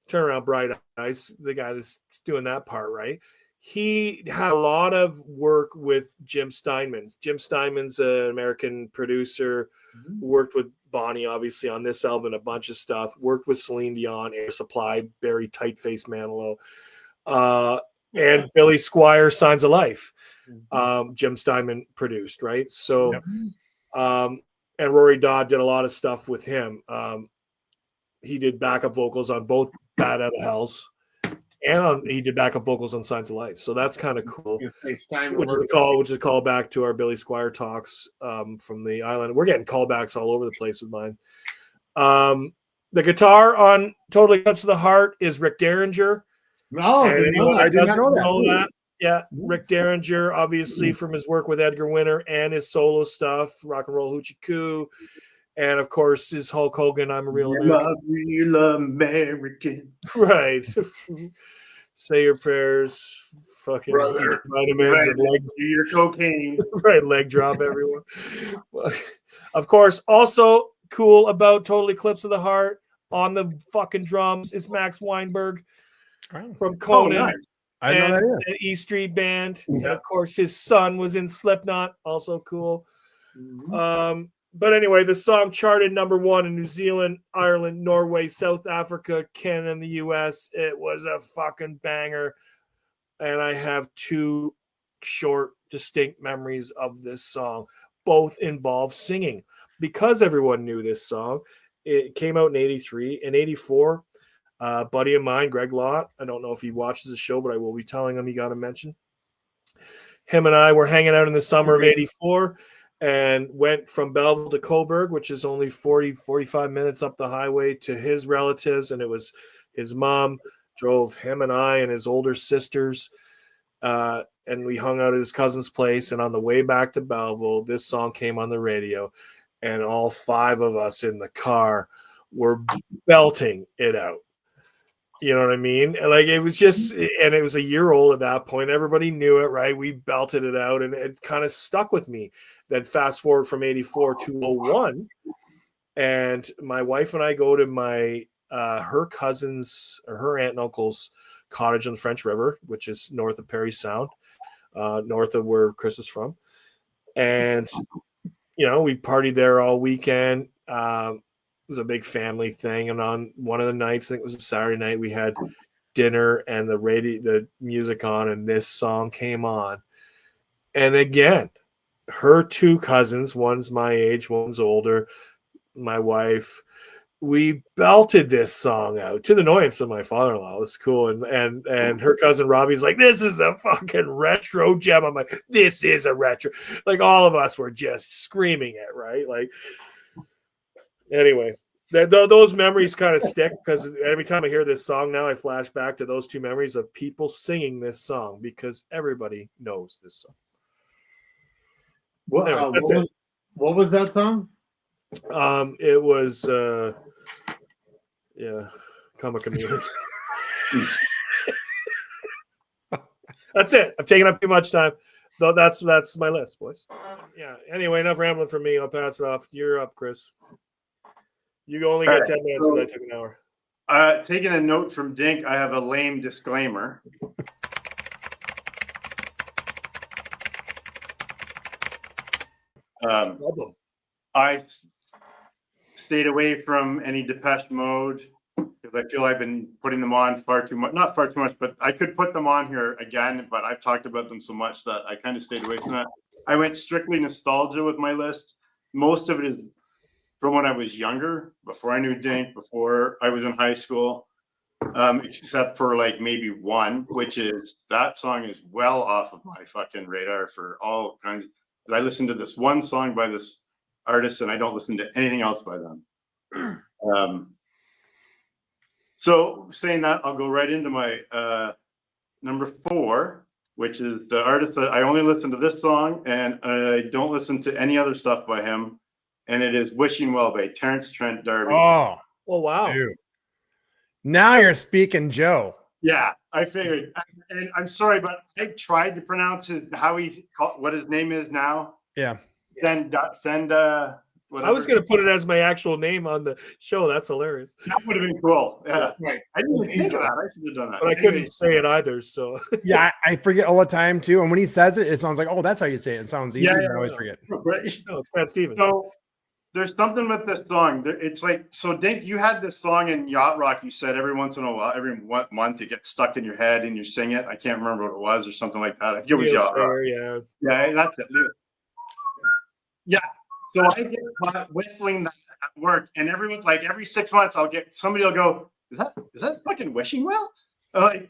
Turnaround Bright Eyes, the guy that's doing that part, right? He had a lot of work with Jim Steinman. Jim Steinman's an American producer, worked with Bonnie, obviously, on this album, a bunch of stuff, worked with Celine Dion, Air Supply, Barry Tightface Manilow, and Billy Squier, Signs of Life. Jim Steinman produced, right? So, and Rory Dodd did a lot of stuff with him. He did backup vocals on both Bad Out of Hells, and he did backup vocals on Signs of Life. So that's kind of cool. Which is a call back to our Billy Squier talks from the island. We're getting callbacks all over the place with mine. The guitar on Totally Cuts to the Heart is Rick Derringer. No, I did not know that. Yeah, Rick Derringer, obviously from his work with Edgar Winter and his solo stuff, Rock and Roll Hoochie Coo, and of course his Hulk Hogan, I'm a Real American. Real American. Right. Say your prayers, fucking Brother, vitamins and leg, your cocaine. right, leg drop everyone. Of course, also cool about Total Eclipse of the Heart on the fucking drums is Max Weinberg from Conan. Nice. I know that is. The E Street Band. And of course, his son was in Slipknot. Also cool. But anyway, the song charted #1 in New Zealand, Ireland, Norway, South Africa, Canada, and the US. It was a fucking banger. And I have 2 short, distinct memories of this song. Both involve singing. Because everyone knew this song, it came out in '83. In '84, buddy of mine, Greg Lott, I don't know if he watches the show, but I will be telling him he got a mention. Him and I were hanging out in the summer of '84 and went from Belleville to Coburg, which is only 45 minutes up the highway, to his relatives. And it was his mom drove him and I and his older sisters. And we hung out at his cousin's place. And on the way back to Belleville, this song came on the radio. And all 5 of us in the car were belting it out. You know what I mean? Like, it was just, and it was a year old at that point. Everybody knew it, right? We belted it out, and it kind of stuck with me. Then fast forward from '84 to '01, and my wife and I go to my her cousin's or her aunt and uncle's cottage on the French River, which is north of Parry Sound, north of where Chris is from. And, we partied there all weekend. It was a big family thing. And on one of the nights, I think it was a Saturday night, we had dinner and the music on, and this song came on. And again, her 2 cousins, one's my age, one's older, my wife, we belted this song out to the annoyance of my father-in-law. It was cool. And her cousin Robbie's like, this is a fucking retro gem. I'm like, this is a retro. Like, all of us were just screaming it, right? Like, anyway, those memories kind of stick because every time I hear this song now, I flash back to those 2 memories of people singing this song because everybody knows this song. Anyway, what was that song? It was Come a Chameleon. That's it. I've taken up too much time. Though that's my list, boys. Yeah. Anyway, enough rambling from me. I'll pass it off. You're up, Chris. You only got 10 minutes because I took an hour. Taking a note from Dink, I have a lame disclaimer. stayed away from any Depeche Mode because I feel I've been putting them on far too much. Not far too much, but I could put them on here again, but I've talked about them so much that I kind of stayed away from that. I went strictly nostalgia with my list. Most of it is from when I was younger, before I knew Dink, before I was in high school, except for like maybe one, which is that song is well off of my fucking radar for all kinds. I listened to this one song by this artist and I don't listen to anything else by them. So saying that, I'll go right into my number 4, which is the artist that I only listen to this song and I don't listen to any other stuff by him. And it is Wishing Well by Terrence Trent D'Arby. Oh, wow. dude. Now you're speaking Joe. Yeah, I figured. And I'm sorry, but I tried to pronounce what his name is now. Yeah. Send I was going to put it as my actual name on the show. That's hilarious. That would have been cool. Yeah. Right. I didn't even think of that. I should have done that. But I couldn't say it either. So Yeah, I forget all the time too. And when he says it, it sounds like, oh, that's how you say it. It sounds easy. Yeah, I always forget. Right. no, it's Pat Stevens. So there's something with this song. It's like, so Dink, you had this song in Yacht Rock. You said every once in a while, every month, it gets stuck in your head and you sing it. I can't remember what it was or something like that. I think it was Yacht Rock. Yeah. Yeah, that's it. Yeah. So I get caught whistling that at work, and everyone's like, every 6 months, somebody will go, "Is that fucking Wishing Well?" I'm like,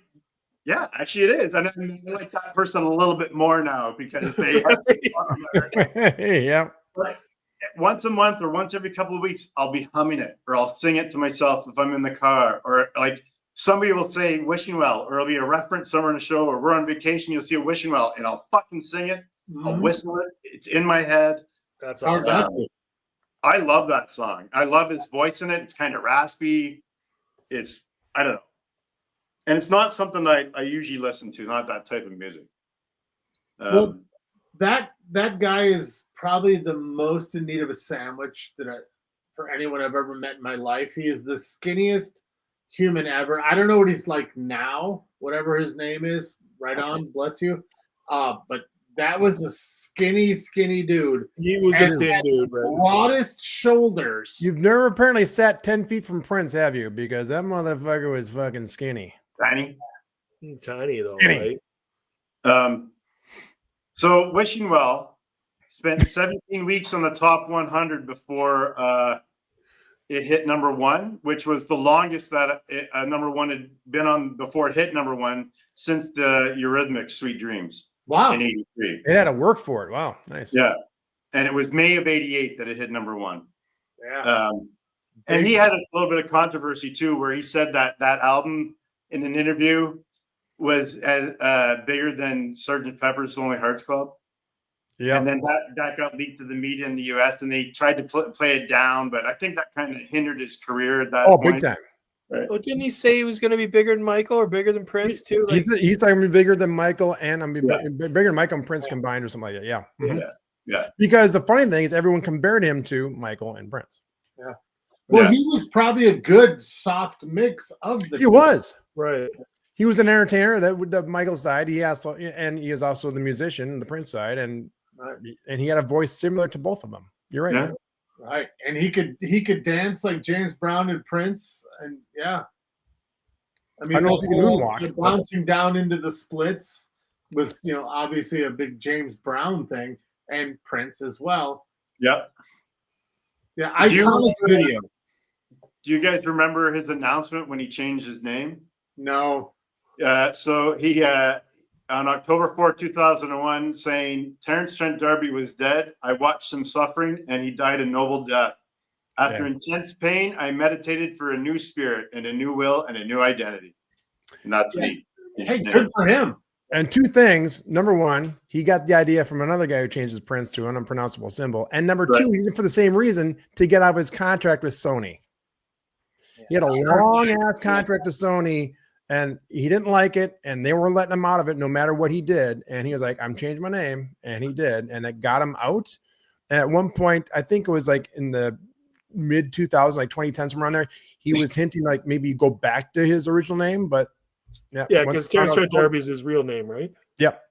yeah, actually it is. And I like that person a little bit more now because they Yeah. But once a month or once every couple of weeks, I'll be humming it or I'll sing it to myself if I'm in the car, or like somebody will say Wishing Well, or it'll be a reference somewhere in a show, or we're on vacation, you'll see a Wishing Well, and I'll fucking sing it. I'll whistle it. It's in my head. That's awesome. I love that song. I love his voice in it. It's kind of raspy. I don't know. And it's not something I usually listen to, not that type of music. Well, that guy is probably the most in need of a sandwich for anyone I've ever met in my life. He is the skinniest human ever. I don't know what he's like now, whatever his name is. Right on, bless you. But that was a skinny dude. He was a thin dude, right? Broadest shoulders. You've never apparently sat 10 feet from Prince, have you? Because that motherfucker was fucking skinny. Tiny though, Skinny. right? So Wishing Well spent 17 weeks on the top 100 before it hit number 1, which was the longest that number 1 had been on before it hit number 1 since the Eurythmics' Sweet Dreams. Wow. In 83. It had to work for it. Wow. Nice. Yeah. And it was May of 88 that it hit number 1. Yeah. And he had a little bit of controversy too, where he said that album in an interview was bigger than Sgt. Pepper's Lonely Hearts Club. Yeah. And then that got leaked to the media in the US and they tried to play it down, but I think that kind of hindered his career at that point. Big time. Right. Oh, didn't he say he was going to be bigger than Michael or bigger than Prince too? Like, He's talking about bigger than Michael and bigger than Michael and Prince combined or something like that. Yeah. Mm-hmm. Yeah. Because the funny thing is everyone compared him to Michael and Prince. Yeah. Well, he was probably a good soft mix of the He was. right. He was an entertainer that with the Michael side. He is also the musician, the Prince side, and he had a voice similar to both of them. You're right. Yeah. Right, and he could dance like James Brown and Prince, and yeah. I mean, I don't know if he can moonwalk, the bouncing down into the splits was, obviously a big James Brown thing, and Prince as well. Yep. Yeah, iconic video. Do you guys remember his announcement when he changed his name? No. So he on October 4th, 2001, saying Terrence Trent D'Arby was dead. I watched him suffering, and he died a noble death. After intense pain, I meditated for a new spirit and a new will and a new identity. And that's me. Hey, good for him. And 2 things. Number 1, he got the idea from another guy who changed his Prince to an unpronounceable symbol. And number 2, he did it for the same reason, to get out of his contract with Sony. He had a long-ass contract with Sony, and he didn't like it, and they weren't letting him out of it no matter what he did. And he was like, I'm changing my name. And he did. And it got him out. And at one point, I think it was like in the mid 2000s, like 2010, somewhere around there, he was hinting like maybe go back to his original name. But yeah, because Terrence Trent D'Arby is his real name, right? Yep.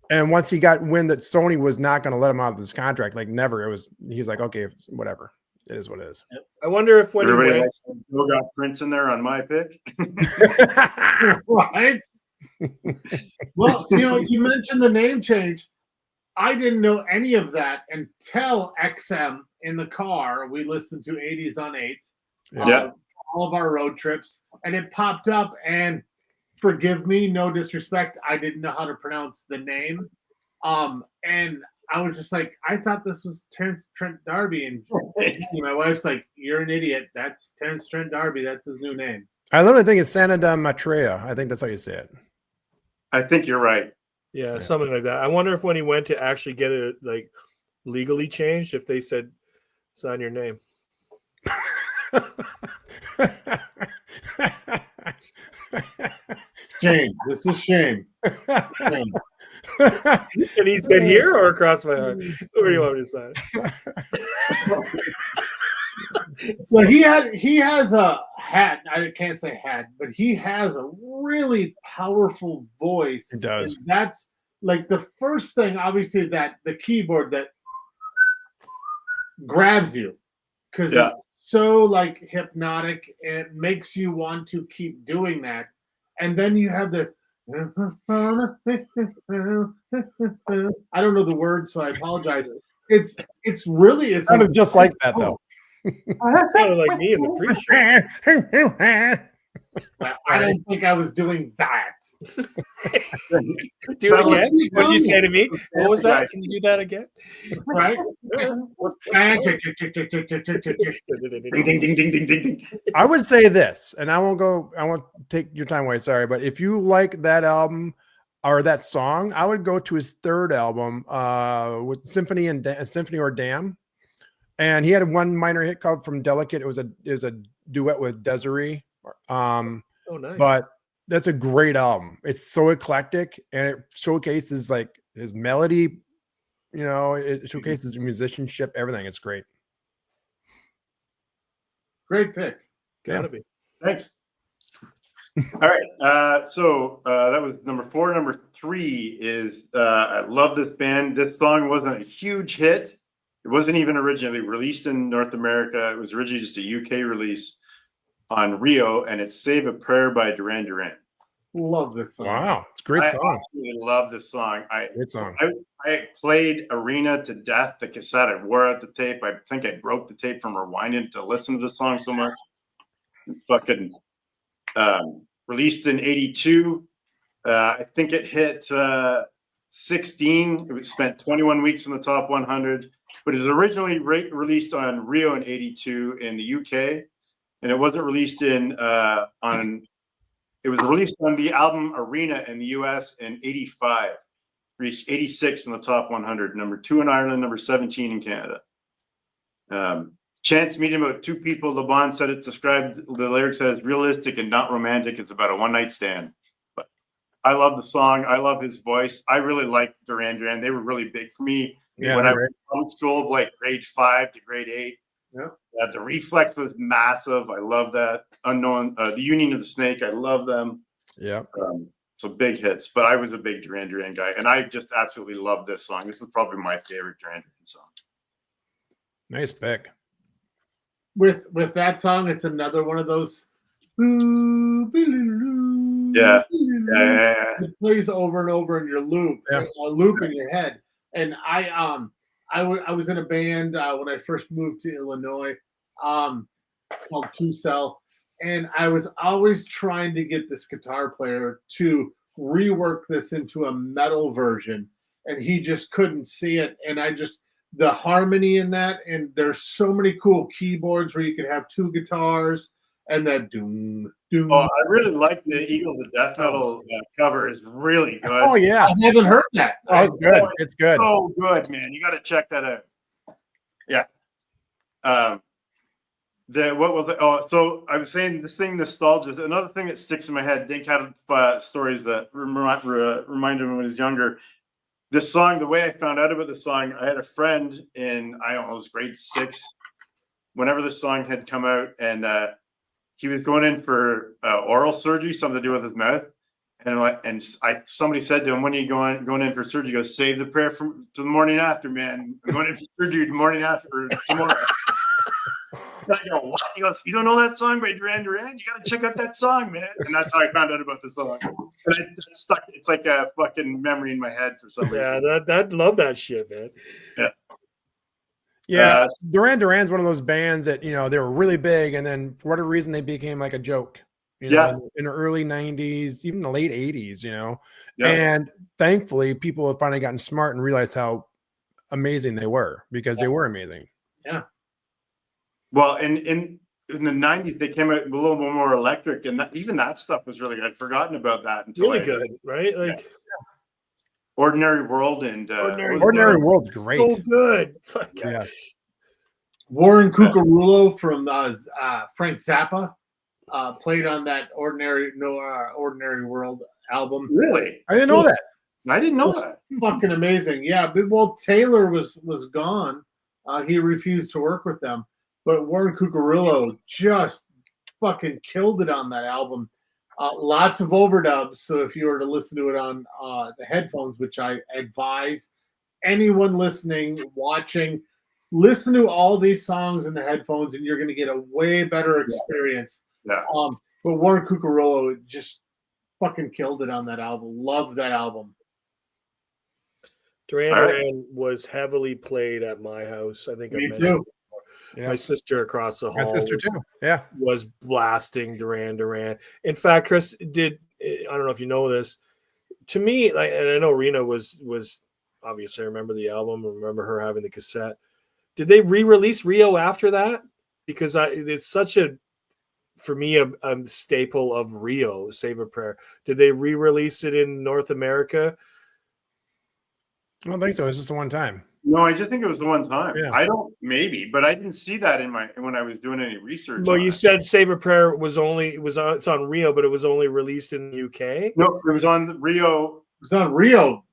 And once he got wind that Sony was not going to let him out of this contract, like never, he was like, okay, whatever. It is what it is. I wonder if when Everybody he went, likes still got Prince in there on my pick. Right? Well, you mentioned the name change. I didn't know any of that until XM in the car. We listened to 80s on 8. Yeah. All of our road trips. And it popped up. And forgive me, no disrespect, I didn't know how to pronounce the name. And I was just like, I thought this was Terrence Trent D'Arby. And my wife's like, you're an idiot. That's Terrence Trent D'Arby. That's his new name. I literally think it's Santa da Matrea. I think that's how you say it. I think you're right. yeah, something like that. I wonder if when he went to actually get it like legally changed, if they said sign your name. Shame. This is shame. Shame. And he said here or across my heart? Where do you want me to sign? So he has a hat. I can't say hat, but he has a really powerful voice. He does. And that's like the first thing, obviously, that the keyboard that grabs you because it's so like hypnotic. It makes you want to keep doing that. And then you have the I don't know the words, so I apologize. It's Sounded just like that though. It sounded like me in the pre-show. I don't think I was doing that. Do it again. What did you say to me? What was that? Can you do that again? Right? Ding, ding, ding, ding, ding, ding, ding. I would say this, and I won't take your time away, sorry, but if you like that album or that song, I would go to his third album with Symphony or Damn. And he had one minor hit called From Delicate. It was a duet with Desiree. Oh, nice. But that's a great album. It's so eclectic and it showcases like his melody, it showcases musicianship, everything. It's great. Great pick. Gotta be. Thanks. All right. So that was number 4. Number 3 is I love this band. This song wasn't a huge hit. It wasn't even originally released in North America. It was originally just a UK release on Rio, and it's Save a Prayer by Duran Duran. Love this song. Wow. It's a great song. I absolutely love this song. Great song. I played Arena to death, the cassette. I wore out the tape. I think I broke the tape from rewinding to listen to the song so much. Fucking released in 82. I think it hit 16. It was spent 21 weeks in the top 100. But it was originally released on Rio in 82 in the UK. And it wasn't released it was released on the album Arena in the US in 85. Reached 86 in the top 100, number 2 in Ireland, number 17 in Canada. Chance meeting about 2 people. LeBon said it described the lyrics as realistic and not romantic. It's about a one-night stand. But I love the song. I love his voice. I really like Duran Duran. They were really big for me when I was in school, like grade 5 to grade 8. Yeah. The Reflex was massive. I love that. Unknown, the Union of the Snake. I love them. Yeah. So big hits. But I was a big Duran Duran guy, and I just absolutely love this song. This is probably my favorite Duran Duran song. Nice pick. With that song, it's another one of those. Yeah. It plays over and over in your loop, in your head. And I was in a band when I first moved to Illinois called Two Cell, and I was always trying to get this guitar player to rework this into a metal version, and he just couldn't see it. And the harmony in that, and there's so many cool keyboards where you could have 2 guitars, and that doom. Oh, I really like the Eagles of Death Metal cover. It's really good. Oh yeah, I haven't heard that. Oh, it's good. It's good. So good, man. You got to check that out. Yeah. So I was saying this thing, nostalgia. Another thing that sticks in my head. Dink had stories that reminded him when he was younger. This song, the way I found out about this song, I had a friend in, I don't know, it was grade 6, whenever this song had come out, and he was going in for oral surgery, something to do with his mouth. And somebody said to him, when are you going in for surgery? He goes, save the prayer to the morning after, man. I'm going in for surgery the morning after, or tomorrow. And I go, what? He goes, you don't know that song by Duran Duran? You got to check out that song, man. And that's how I found out about the song. And I just stuck. It's like a fucking memory in my head for some reason. Yeah, that love that shit, man. Yeah. Yeah, Duran Duran's one of those bands that, you know, they were really big, and then for whatever reason they became like a joke. You know, in the early 90s, even the late 80s, you know. Yeah. And thankfully, people have finally gotten smart and realized how amazing they were, because they were amazing. Yeah. Well, in the 90s, they came out a little more electric, and even that stuff was really good. I'd forgotten about that until really good, right? Like Ordinary World and Ordinary World's great. So good. Yeah. Warren Cucurullo from Frank Zappa played on that Ordinary World album. Really? I didn't know that. I didn't know that. Fucking amazing. Yeah, but well, Taylor was gone. He refused to work with them. But Warren Cucurullo just fucking killed it on that album. Lots of overdubs. So if you were to listen to it on the headphones, which I advise anyone listening, watching, listen to all these songs in the headphones, and you're going to get a way better experience. Yeah. But Warren Cucurullo just fucking killed it on that album. Loved that album. Duran Duran was heavily played at my house. I think Me too. Yeah. My sister across the hall. My sister too. Yeah. Was blasting Duran Duran. In fact, Chris I don't know if you know this. To me, and I know Rena was obviously, I remember the album. I remember her having the cassette. Did they re-release Rio after that? Because it's such for me, a staple of Rio, Save a Prayer. Did they re-release it in North America? I don't think so. It's just the one time. No, I just think it was the one time. Yeah. Maybe, but I didn't see that when I was doing any research. Well, you said Save a Prayer it's on Rio, but it was only released in the UK. No, it was on Rio. It was on Rio.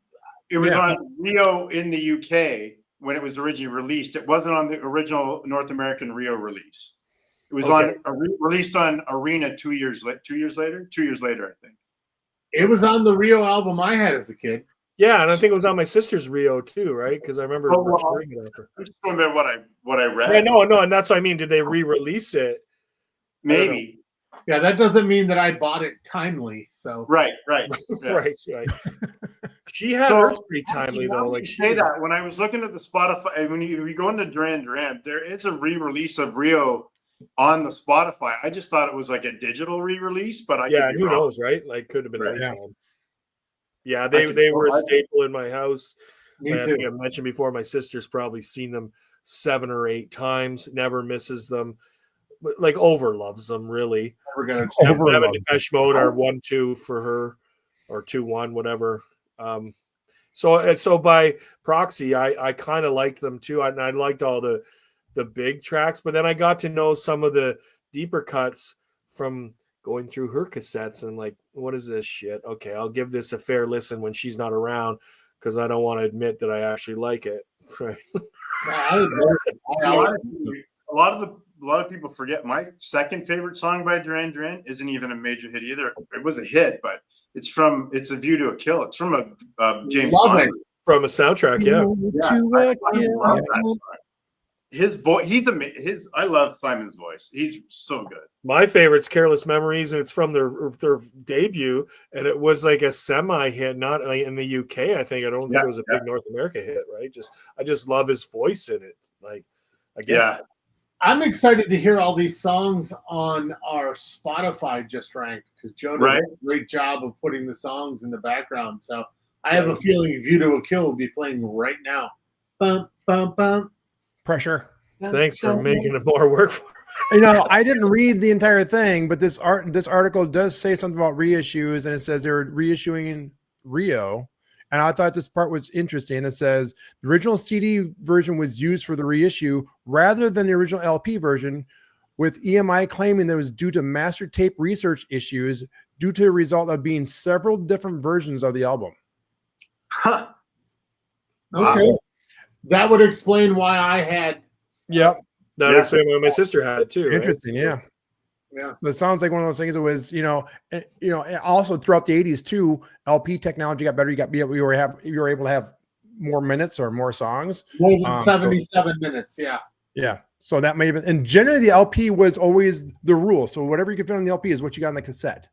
It was on Rio in the UK when it was originally released. It wasn't on the original North American Rio release. It was released on Arena 2 years later. 2 years later, I think. It was on the Rio album I had as a kid. Yeah, and I think it was on my sister's Rio too, right? Because I remember recording it after. I'm just going by what I read. Yeah, no, and that's what I mean. Did they re-release it? Maybe. Yeah, that doesn't mean that I bought it timely. So right, yeah. right. She had hers pretty timely though. Like say that when I was looking at the Spotify, when you go into Duran Duran, there is a re-release of Rio on the Spotify. I just thought it was like a digital re-release, but who knows, right? Like could have been any time. Yeah, they were a staple in my house. Me too. I think I mentioned before, my sister's probably seen them 7 or 8 times, never misses them. Like loves them, really. We're gonna Depeche Mode are 1-2 for her, or 2-1, whatever. So by proxy, I kind of liked them too. And I liked all the big tracks, but then I got to know some of the deeper cuts from going through her cassettes, and like, what is this shit? Okay, I'll give this a fair listen when she's not around, because I don't want to admit that I actually like it. Right. A lot of people forget my second favorite song by Duran Duran isn't even a major hit either. It was a hit, but it's A View to a Kill. It's from a James Bond. From a soundtrack, yeah. I love that. His voice, I love Simon's voice. He's so good. My favorite's Careless Memories, and it's from their debut, and it was like a semi-hit, not in the UK, I think. I don't think it was a big North America hit, right? I just love his voice in it. Like, again. I'm excited to hear all these songs on our Spotify Just Ranked, because Joe did a great job of putting the songs in the background. So I have a feeling View to a Kill will be playing right now. Bum, bum, bum. Pressure. Thanks for making it more work for me. You know, I didn't read the entire thing, but this article does say something about reissues, and it says they're reissuing Rio. And I thought this part was interesting. It says the original CD version was used for the reissue rather than the original LP version, with EMI claiming that it was due to master tape research issues due to the result of being several different versions of the album. Huh. Okay. Wow. That would explain why I had. Yep. That would explain why my sister had it too. Interesting. Right? Yeah. So it sounds like one of those things. It was, also throughout the 80s too, LP technology got better. You were able to have more minutes or more songs. More than 77 minutes. Yeah. Yeah. So that may have been, and generally the LP was always the rule. So whatever you could fit on the LP is what you got on the cassette.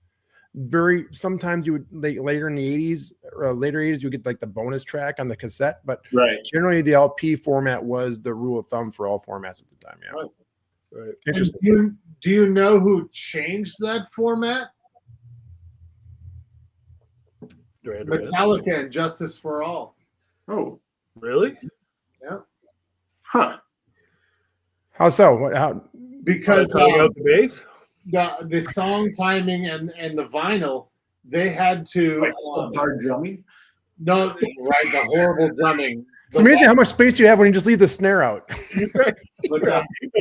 Sometimes you would later in the 80s, later 80s, you would get like the bonus track on the cassette, but Right. generally the LP format was the rule of thumb for all formats at the time. Yeah. Right. Interesting. Do you know who changed that format? Duran Duran. Metallica and Justice for All. Oh, Really? Yeah. huh. How so? How? Because Cutting out the bass? the song timing and the vinyl, they had to Hard drumming. no right, the horrible drumming. It's amazing how much space you have when you just leave the snare out. But,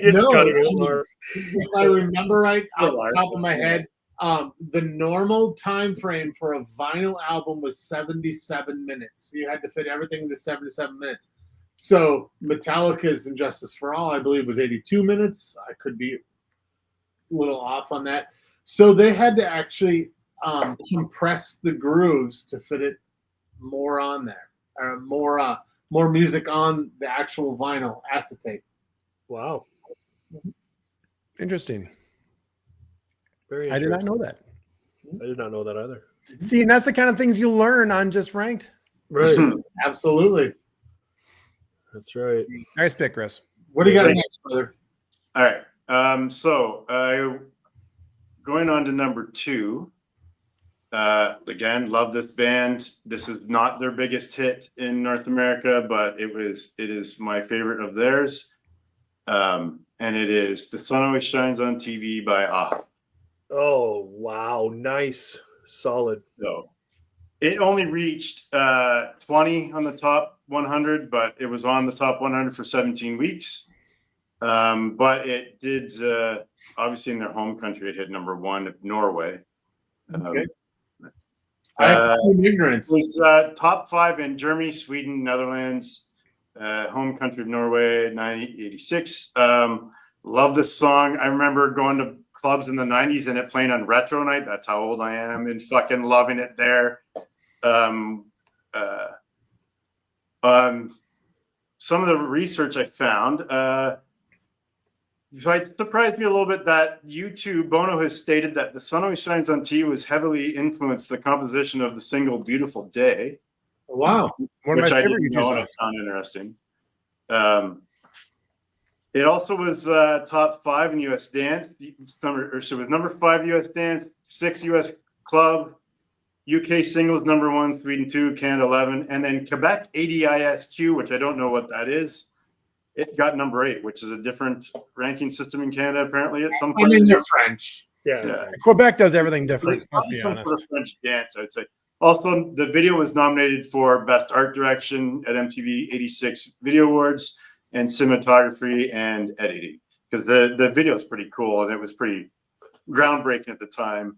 Just no, cutting it hard. if I remember right off the top of my head, the normal time frame for a vinyl album was 77 minutes. You had to fit everything into 77 minutes. So Metallica's and Justice for All, I believe, was 82 minutes. I could be a little off on that. So they had to actually compress the grooves to fit it more on there, or more music on the actual vinyl acetate. Wow. Interesting. Very I did not interesting. know that. I did not know that either. See, and that's the kind of things you learn on Just Ranked. Right. Absolutely. That's right. Nice pick, Chris. What do you got Thank next, brother? All right. So going on to number 2. Again, love this band. This is not their biggest hit in North America, but it is my favorite of theirs. And it is "The Sun Always Shines on TV" by AHA. Oh, wow. Nice. Solid. So it only reached 20 on the top 100, but it was on the top 100 for 17 weeks. But it did, obviously in their home country, it hit number 1 of Norway. Okay. I have ignorance. It was top 5 in Germany, Sweden, Netherlands, home country of Norway, 1986. Love this song. I remember going to clubs in the 90s and it playing on retro night. That's how old I am, and fucking loving it there. Some of the research I found, it surprised me a little bit that U2, Bono has stated that "The Sun Always Shines on TV" was heavily influenced the composition of the single "Beautiful Day." Wow. One of which my I favorite didn't YouTube know, and I songs. found interesting. It also was top 5 in U.S. dance. So it was number 5 U.S. dance, 6 U.S. club, UK singles number 1, Sweden 2, Canada 11, and then Quebec ADISQ, which I don't know what that is. It got number 8, which is a different ranking system in Canada apparently at some point. I mean, they're French. Yeah. Quebec does everything different. It's Let's be some honest. sort of French dance, I'd say. Also, the video was nominated for Best Art Direction at MTV 86 Video Awards and Cinematography and Editing, because the video is pretty cool and it was pretty groundbreaking at the time.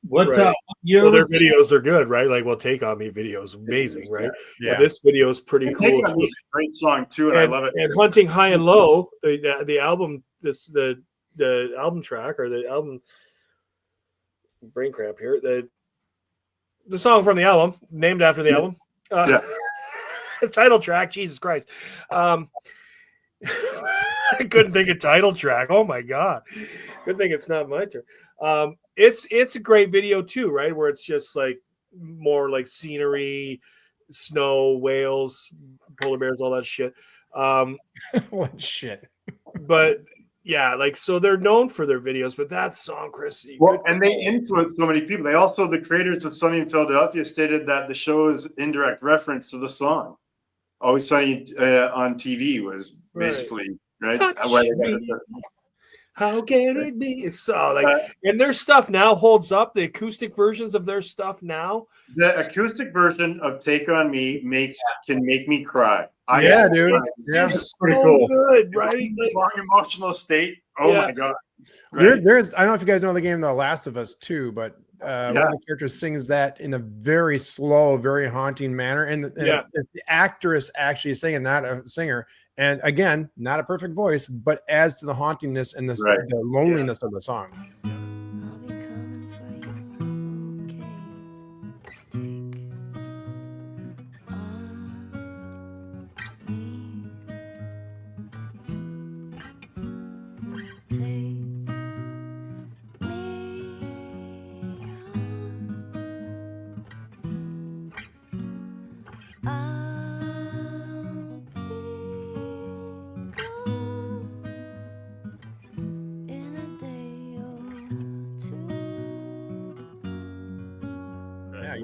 What Right. year Well, their was it? videos are good, right? Like, well, Take On Me video is amazing, right? Yeah. Well, this video is pretty And cool. Take On Me is a great song too, and I love it. And Hunting High and Low, the album, the album track, or the album, brain cramp here, the song from the album, named after the album. The title track, Jesus Christ. I couldn't think of title track. Oh my God. Good thing it's not my turn. It's a great video too, right? Where it's just like more like scenery, snow, whales, polar bears, all that shit. What shit? But yeah, like, so they're known for their videos, but that song, Chris. Well, and they influenced so many people. They also, the creators of Sunny in Philadelphia, stated that the show is indirect reference to the song. Always Sunny on TV was basically right. Touch Why they got me. it. How can it be? It's so like, and their stuff now holds up. The acoustic versions of their stuff now. The acoustic version of "Take on Me" can make me cry. Yeah, dude. Yeah, It's pretty so cool. good, right? Like, Long emotional state. Oh Yeah. my god. Right? There's. I don't know if you guys know the game The Last of Us 2, but one of the characters sings that in a very slow, very haunting manner, and it's the actress actually singing, not a singer. And again, not a perfect voice, but adds to the hauntingness and the loneliness of the song. I'll be coming for you, okay? Take on me.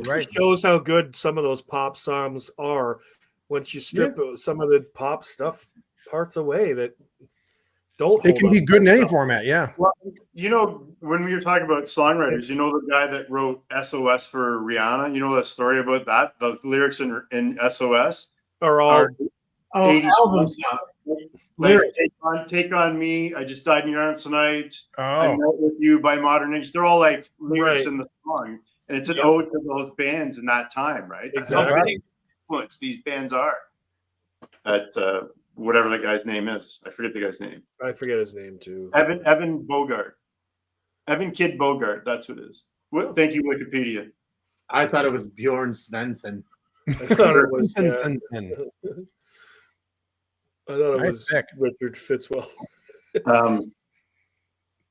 It right. just shows how good some of those pop songs are once you strip some of the pop stuff parts away that don't They hold can up. be good in any format. Yeah. Well, you know, when we were talking about songwriters, you know the guy that wrote SOS for Rihanna? You know the story about that? The lyrics in SOS Are all are Oh, 80 album song. like, Lyrics. take on me. I just died in your arms tonight. I'm Oh, not with you by Modern Age. They're all like lyrics Right. in the song, and it's an Yep. ode to those bands in that time, right? That's how Exactly. big influence these bands are. At whatever that guy's name is, I forget the guy's name. I forget his name too. Evan Bogart, Evan Kid Bogart. That's what it is. Thank you, Wikipedia. I thought it was Bjorn Svensson. I thought it was. Sin. I thought it Nice was pick. Richard Fitzwell.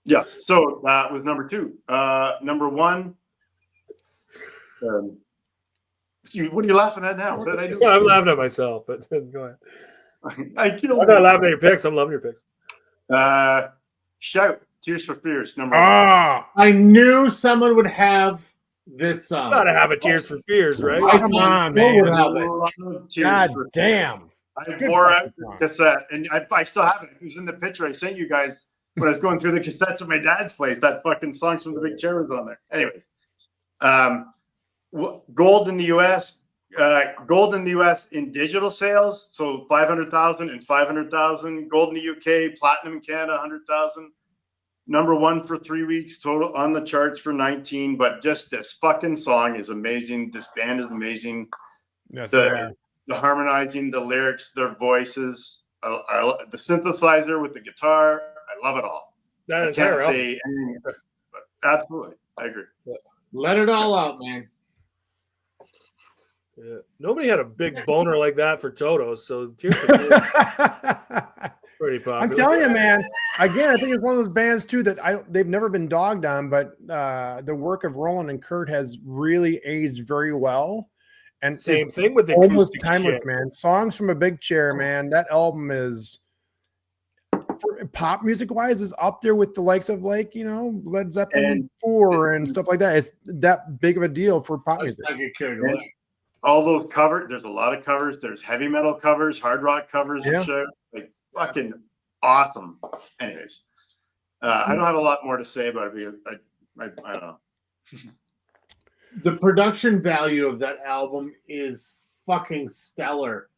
Yes. So that was number 2. Number 1. What are you laughing at now? What did I do? I'm laughing at myself, but go ahead. I killed I'm not laughing at your picks. I'm loving your picks. Shout, Tears for Fears, number 1. Ah, I knew someone would have this song. Gotta have a Tears for Fears, right? I come thought on, Joe would man. have it. Tears God for damn. I Good wore out fucking the song. cassette, and I still have it. It was in the picture I sent you guys when I was going through the cassettes at my dad's place. That fucking Songs from the Big Chair was on there. Anyways, gold in the U.S. Gold in the U.S. in digital sales, so 500,000 and 500,000. Gold in the U.K., platinum in Canada, 100,000. Number 1 for 3 weeks total on the charts for 19. But just this fucking song is amazing. This band is amazing. Yes, The harmonizing, the lyrics, their voices, the synthesizer with the guitar. I love it all. That I entire can't album. say anything, but absolutely, I agree. Let it all out, man. Yeah. Nobody had a big boner like that for Toto, so Tears for Fears pretty popular. I'm telling you, man. Again, I think it's one of those bands too that they've never been dogged on, but the work of Roland and Kurt has really aged very well. And Same is thing with the almost acoustic timeless, shit. man. Songs from a Big Chair, man. That album is, for pop music wise, is up there with the likes of Led Zeppelin And- 4 and stuff like that. It's that big of a deal for pop Let's music. not get carried And away. all those covers, there's a lot of covers. There's heavy metal covers, hard rock covers, Yeah. and shit. Like fucking awesome. Anyways, I don't have a lot more to say about it because I don't know. The production value of that album is fucking stellar.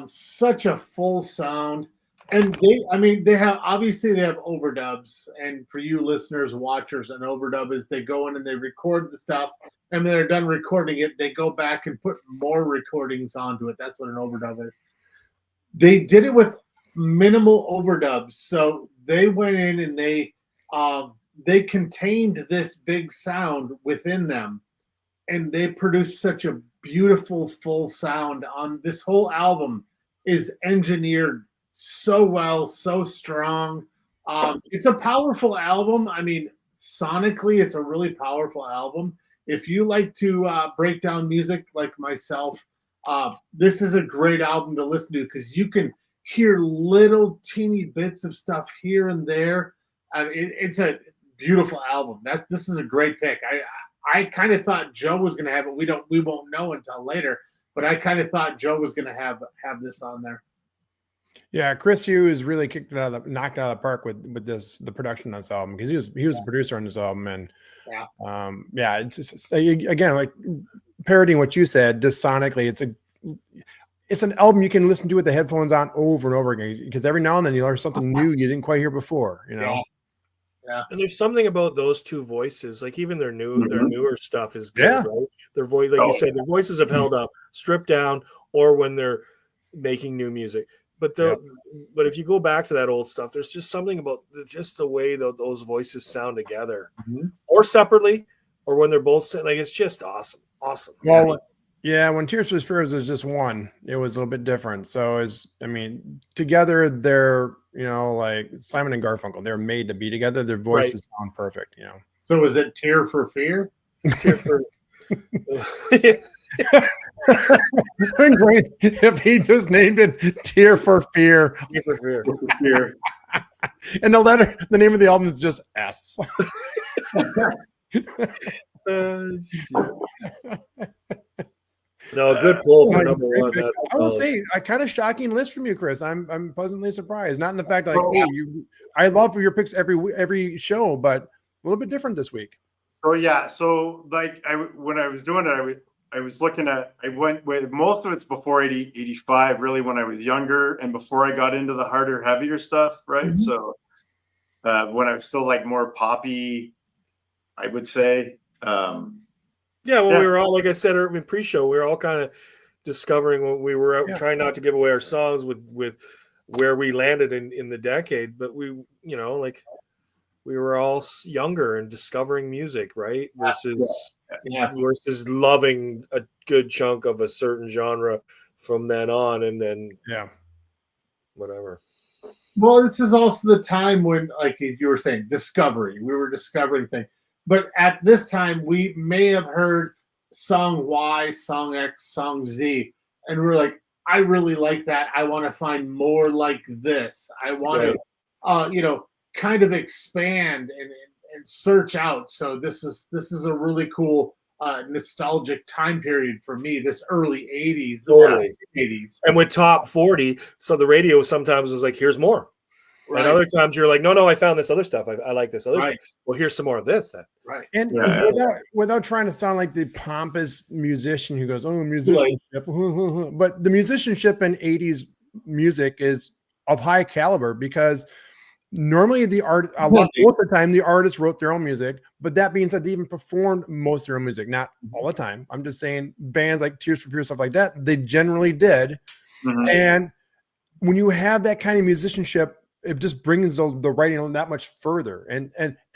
Such a full sound. And they have overdubs. And for you listeners, watchers, an overdub is they go in and they record the stuff. And when they're done recording it, they go back and put more recordings onto it. That's what an overdub is. They did it with minimal overdubs. So they went in and they contained this big sound within them. And they produced such a beautiful full sound on this whole album is engineered so well, so strong. It's a powerful album. I mean, sonically, it's a really powerful album. If you like to break down music like myself, this is a great album to listen to because you can hear little teeny bits of stuff here and there. It's a beautiful album. This is a great pick. I kind of thought Joe was going to have it. We won't know until later, but I kind of thought Joe was going to have this on there. Yeah, Chris Hughes really knocked it out of the park with the production on this album because he was a producer on this album, and it's just, again, like parodying what you said, just sonically, it's an album you can listen to with the headphones on over and over again because every now and then you learn something new you didn't quite hear before, Yeah. And there's something about those two voices, like even their newer stuff is good, Yeah. right? Their voice, like you said, their voices have held up, stripped down, or when they're making new music. But but if you go back to that old stuff, there's just something about just the way that those voices sound together, or separately, or when they're both like it's just awesome. Well, yeah, when Tears for Fears was just one, it was a little bit different. So together they're like Simon and Garfunkel. They're made to be together. Their voices sound perfect. So is it Tear for Fear? Tear for Great if he just named it Tear for Fear. Tear for Fear. Here. And the name of the album is just S. No, good pull for Well, number great one. picks. That's I will solid. say a kind of shocking list from you, Chris. I'm pleasantly surprised. Not in the fact like, Oh, oh, you. I love your picks every show, but a little bit different this week. So yeah, so like when I was doing it, I was looking at, I went with most of it's before 80, 85, really when I was younger and before I got into the harder, heavier stuff, right? Mhm. So when I was still like more poppy, I would say. Yeah, well, Yeah. we were all, like I said in pre-show, we were all kind of discovering what we were Yeah. trying not to give away our songs with where we landed in the decade, but we, like we were all younger and discovering music, right? Versus Yeah. loving a good chunk of a certain genre from then on, and then Yeah. whatever. Well, this is also the time when, like you were saying, discovery. We were discovering things. But at this time, we may have heard song Y, song X, song Z, and we're like, I really like that. I want to find more like this. I want to, kind of expand and search out. So this is a really cool nostalgic time period for me. This early '80s, Totally. the 80s, And with top 40, so the radio sometimes was like, here's more. right? And other times you're like, no, I found this other stuff. I like this other Right. stuff. Well, here's some more of this then. Right. And Yeah. without trying to sound like the pompous musician who goes, "Oh, musicianship," but the musicianship in '80s music is of high caliber because normally most of the time the artists wrote their own music. But that being said, they even performed most of their own music, not all the time. I'm just saying bands like Tears for Fears, stuff like that, they generally did. Mhm. And when you have that kind of musicianship, it just brings the writing that much further. And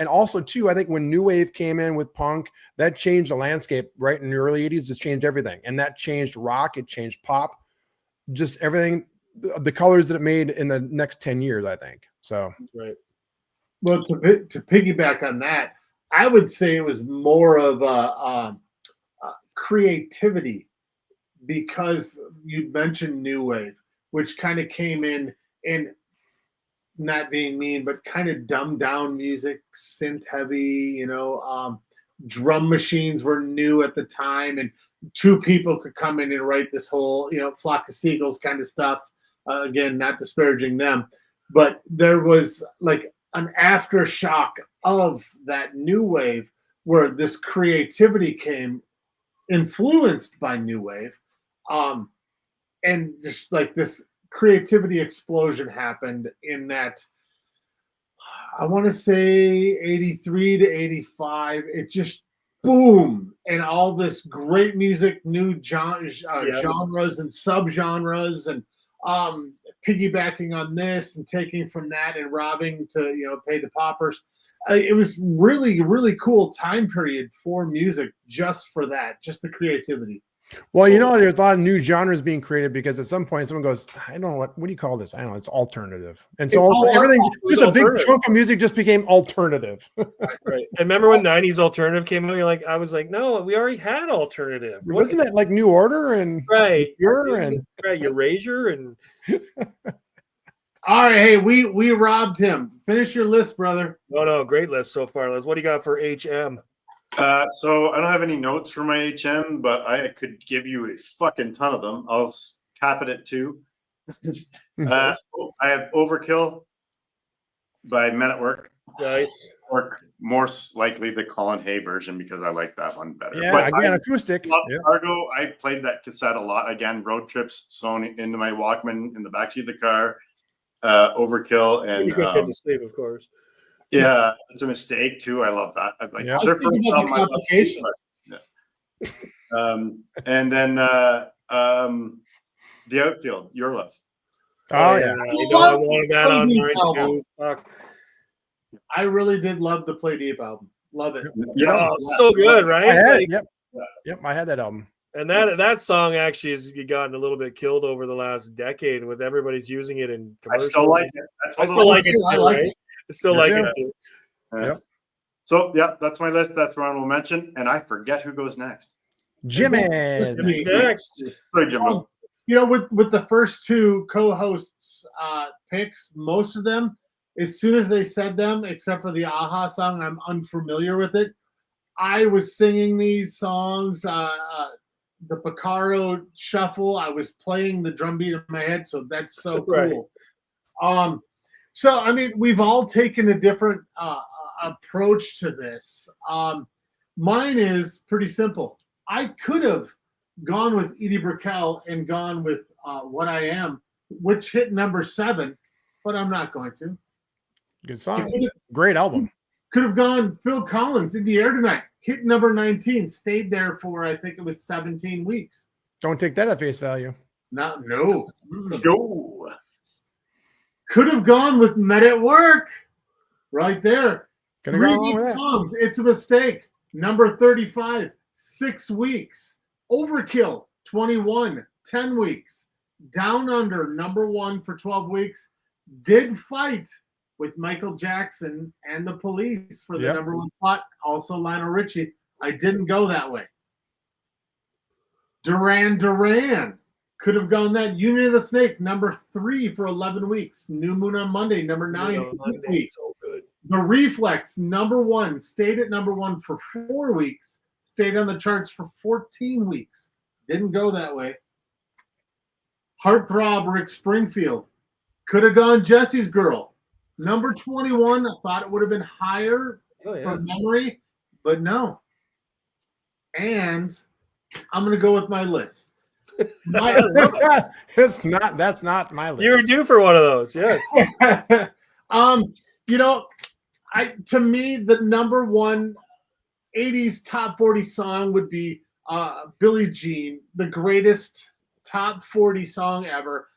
also too, I think when new wave came in with punk, that changed the landscape, right? In the early 80s, just changed everything. And that changed rock, it changed pop, just everything, the colors that it made in the next 10 years, I think. So Right. Well, to piggyback on that, I would say it was more of a creativity because you mentioned new wave, which kind of came in and not being mean, but kind of dumbed down music, synth heavy, drum machines were new at the time, and two people could come in and write this whole, flock of seagulls kind of stuff. Again, not disparaging them, but there was like an aftershock of that new wave where this creativity came influenced by new wave. And just like this creativity explosion happened in that, I want to say 83 to 85, it just boom, and all this great music, new genres and subgenres, and piggybacking on this and taking from that and robbing to pay the paupers. It was really, really cool time period for music just for that, just the creativity. well, there's a lot of new genres being created because at some point someone goes, I don't know what do you call this? I don't know, it's alternative. And so everything, just a big chunk of music just became alternative. Right. And remember when 90s alternative came out? I was like, no, we already had alternative. Wasn't that like New Order and Right. and Erasure and All right, hey, we robbed him. Finish your list, brother. no, great list so far. Liz, what do you got for HM? So I don't have any notes for my HM, but I could give you a fucking ton of them. I'll cap it at 2. I have Overkill by Men at Work, Nice. or more likely the Colin Hay version because I like that one better. yeah, But again, I acoustic. love Yeah. Cargo. I played that cassette a lot. Again, road trips sewn into my Walkman in the backseat of the car. Overkill and You couldn't get to sleep, of course. yeah, it's a mistake too. I love that. I like Yeah. their I think first about album. the I loved complication. too, but, and then The Outfield, Your Love. Oh yeah. I wanted that on mine too. Fuck. I really did love the Play Deep album. Love it. Yeah, Oh, so good, right? Yep, I had that album. And that song actually has gotten a little bit killed over the last decade with everybody's using it in I commercials. still like it. That's I one of still those- like it. I Too, like right? it. I still Me like too. it too. Yep. So yeah, that's my list. That's what we'll mention, and I forget who goes next. Jimmy. Who's next? Sorry, Jimbo. With the first two co-hosts picks, most of them, as soon as they said them, except for the Aha song, I'm unfamiliar with it. I was singing these songs, the Picaro Shuffle. I was playing the drum beat in my head, so that's so cool. Right. So I mean, we've all taken a different approach to this. Mine is pretty simple. I could have gone with Edie Brickell and gone with What I Am, which hit number 7, but I'm not going to. Good song. Great album. Could have gone Phil Collins, In the Air Tonight, hit number 19, stayed there for, I think it was 17 weeks. Don't take that at face value. No. Go. Could have gone with Men at Work, right there. Could have gone 3 along with that. songs. It's a Mistake, number 35, 6 weeks. Overkill, 21, 10 weeks. Down Under, number 1 for 12 weeks. Did Fight with Michael Jackson and the Police for the number 1 spot. Also Lionel Richie. I didn't go that way. Duran Duran could have gone that. Union of the Snake, number 3 for 11 weeks. New Moon on Monday, number 9 for 8 weeks. So good. The Reflex, number 1, stayed at number 1 for 4 weeks. Stayed on the charts for 14 weeks. Didn't go that way. Heartthrob, Rick Springfield. Could have gone Jesse's Girl. Number 21, I thought it would have been higher from memory, but no. And I'm going to go with my list. That's not my list. You were due for one of those, yes. You know, to me, the number 1 80s top 40 song would be Billie Jean, the greatest top 40 song ever.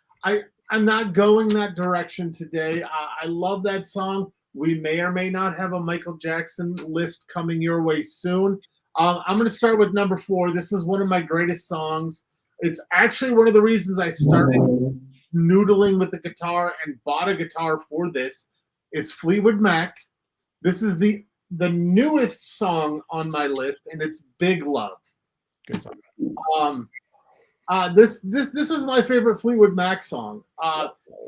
I'm not going that direction today. I love that song. We may or may not have a Michael Jackson list coming your way soon. I'm going to start with number 4. This is one of my greatest songs. It's actually one of the reasons I started noodling with the guitar and bought a guitar for this. It's Fleetwood Mac. This is the newest song on my list, and it's Big Love. Good song. This is my favorite Fleetwood Mac song.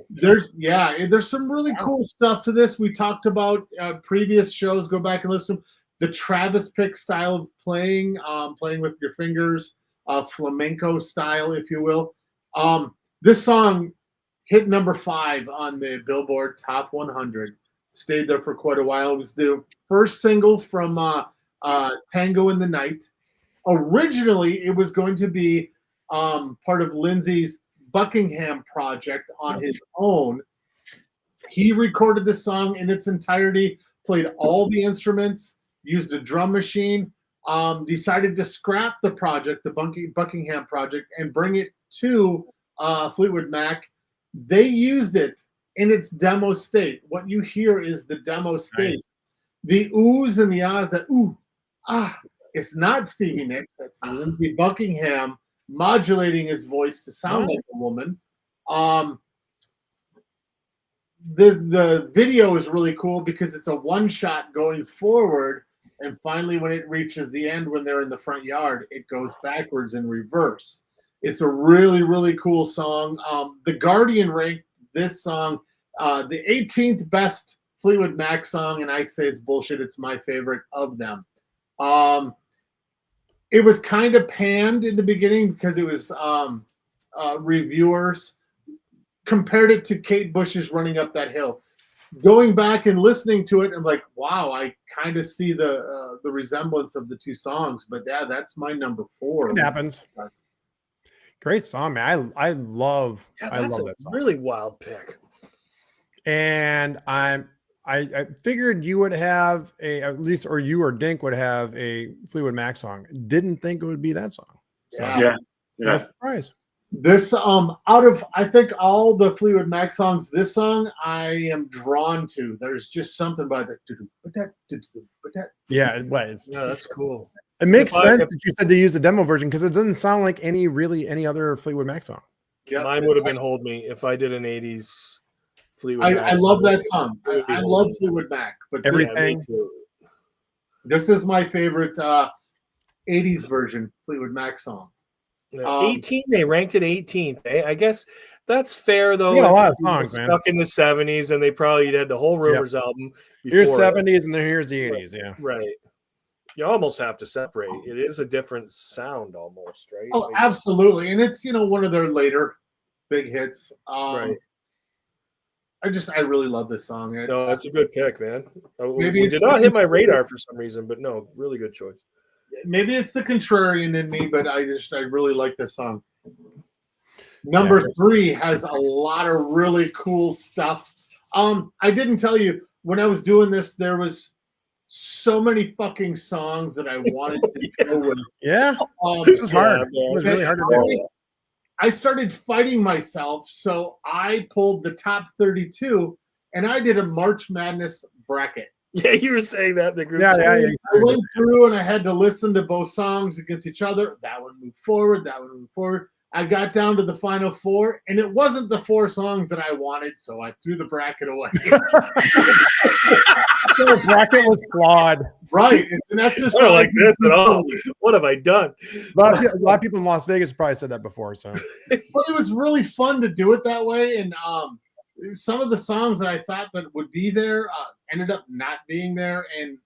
There's some really cool stuff to this. We talked about previous shows. Go back and listen to the Travis Pick style of playing with your fingers, flamenco style, if you will. This song hit number 5 on the Billboard Top 100. Stayed there for quite a while. It was the first single from Tango in the Night. Originally, it was going to be part of Lindsay's Buckingham project on his own. He recorded the song in its entirety, played all the instruments, used a drum machine, decided to scrap the project, the Buckingham project, and bring it to Fleetwood Mac. They used it in its demo state. What you hear is the demo state. Nice. The oohs and the ahs, that ooh, ah, it's not Stevie Nicks, that's Lindsey Buckingham modulating his voice to sound like a woman. The video is really cool because it's a one shot going forward, and finally when it reaches the end, when they're in the front yard, it goes backwards in reverse. It's a really, really cool song. The Guardian ranked this song the 18th best Fleetwood Mac song, and I'd say it's bullshit. It's my favorite of them. It was kind of panned in the beginning because it was reviewers compared it to Kate Bush's Running Up That Hill. Going back and listening to it, I'm like, wow, I kind of see the resemblance of the two songs. But yeah, that's my number 4. It happens. Great song, man. I love that song. Really wild pick. And I figured you would have at least, or you or Dink would have a Fleetwood Mac song. Didn't think it would be that song. So, yeah. No surprise. This out of, I think, all the Fleetwood Mac songs, this song I am drawn to. There's just something about it. Yeah, it's that's cool. It makes sense that you said to use the demo version because it doesn't sound like any other Fleetwood Mac song. Yep, mine would have been Hold Me if I did an 80s Fleetwood Mac. I love that song. I love Fleetwood Mac. But everything. This is my favorite 80s version Fleetwood Mac song. 18, they ranked it 18th. I guess that's fair though. You got a lot of songs, man. Stuck in the 70s, and they probably had the whole Rumors album. Here's 70s, and then here's the 80s. Yeah, right. You almost have to separate. It is a different sound almost, right? Oh, Like, absolutely. And it's, one of their later big hits. right. I really love this song. No, that's a good pick, man. Maybe We it's did not the hit my radar for some reason, but no, really good choice. Maybe it's the contrarian in me, but I really like this song. Number 3 has a lot of really cool stuff. I didn't tell you when I was doing this, there was so many fucking songs that I wanted to go with. Yeah, it was hard. man. It was really hard to do. I started fighting myself, so I pulled the top 32 and I did a March Madness bracket. Yeah, you were saying that in the group. Yeah, chat. yeah. I went through and I had to listen to both songs against each other. That one moved forward. That one moved forward. I got down to the final 4, and it wasn't the 4 songs that I wanted, so I threw the bracket away. The bracket was flawed. Right. It's an exercise. I don't like this at all. What have I done? A lot of people in Las Vegas probably said that before. So, But it was really fun to do it that way. And some of the songs that I thought that would be there ended up not being there, and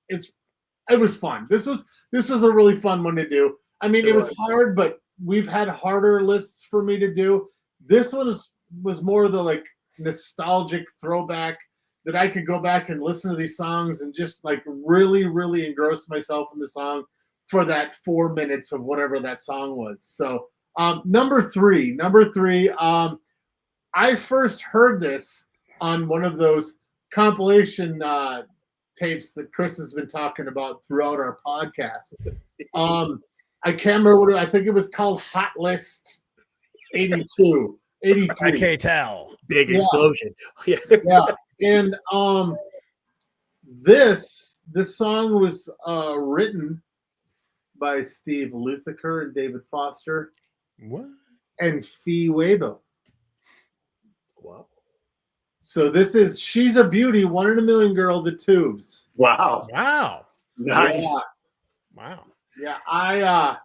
it was fun. This was a really fun one to do. I mean, it was hard, but we've had harder lists for me to do. This one was more the like nostalgic throwback that I could go back and listen to these songs and just like really, really engross myself in the song for that 4 minutes of whatever that song was. So number three, I first heard this on one of those compilation tapes that Chris has been talking about throughout our podcast. I can't remember what I think it was called Hot List 82, 83. I can't tell. Big explosion. Yeah. Yeah. And this song was written by Steve Lukather and David Foster What? and Fee Waybill. Wow. So this is She's a Beauty, One in a Million Girl, The Tubes. Wow. Wow. Nice. Yeah. Wow. Yeah, I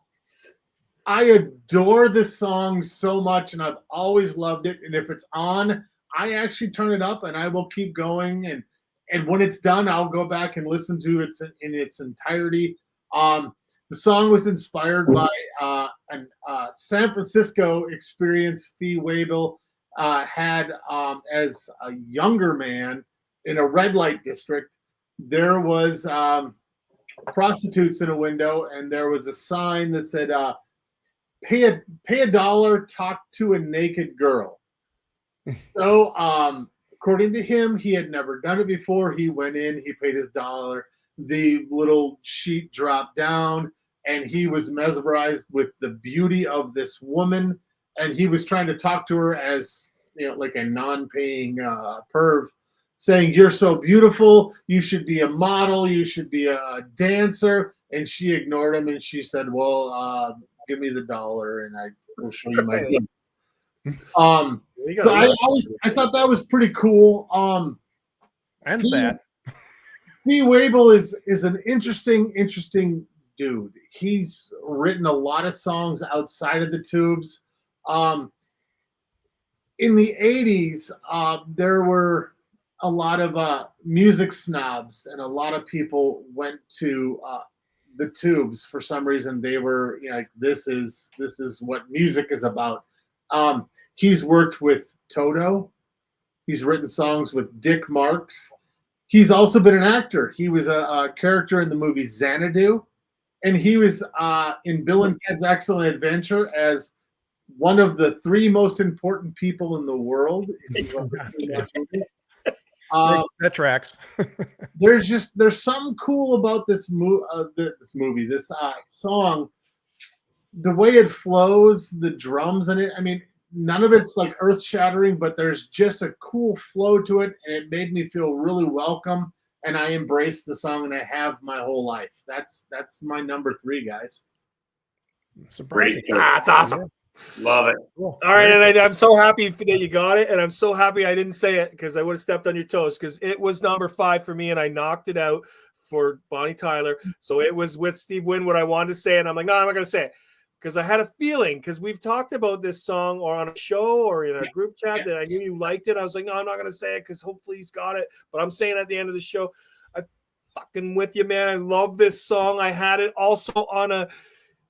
adore this song so much, and I've always loved it. And if it's on, I actually turn it up, and I will keep going. And when it's done, I'll go back and listen to it in its entirety. The song was inspired by an San Francisco experience Fee Waybill had as a younger man in a red light district. There was prostitutes in a window, and there was a sign that said pay a dollar, talk to a naked girl. So according to him, he had never done it before. He went in, he paid his dollar, the little sheet dropped down, and he was mesmerized with the beauty of this woman, and he was trying to talk to her as like a non-paying perv, saying, "You're so beautiful. You should be a model. You should be a dancer." And she ignored him, and she said, "Well, give me the dollar, and I will show you my gift." So I thought that was pretty cool. Ends that. Fee Waybill is an interesting dude. He's written a lot of songs outside of the Tubes. In the 80s, there were a lot of music snobs, and a lot of people went to the Tubes for some reason. They were like, this is what music is about. He's worked with Toto. He's written songs with Dick Marks. He's also been an actor. He was a character in the movie Xanadu, and he was in Bill and Ted's Excellent Adventure as one of the 3 most important people in the world. That tracks. There's something cool about this movie, this song, the way it flows, the drums in it. I mean, none of it's like earth shattering, but there's just a cool flow to it, and it made me feel really welcome. And I embraced the song, and I have my whole life. That's my number 3, guys. Surprising. Great. That's awesome. Love it. Cool. All right, and I'm so happy that you got it, and I'm so happy I didn't say it because I would have stepped on your toes because it was number 5 for me, and I knocked it out for Bonnie Tyler. So it was with Steve Wynn what I wanted to say, and I'm like, no, I'm not going to say it because I had a feeling because we've talked about this song or on a show or in a group chat that I knew you liked it. I was like, no, I'm not going to say it because hopefully he's got it, but I'm saying at the end of the show, fucking with you, man. I love this song. I had it also on a.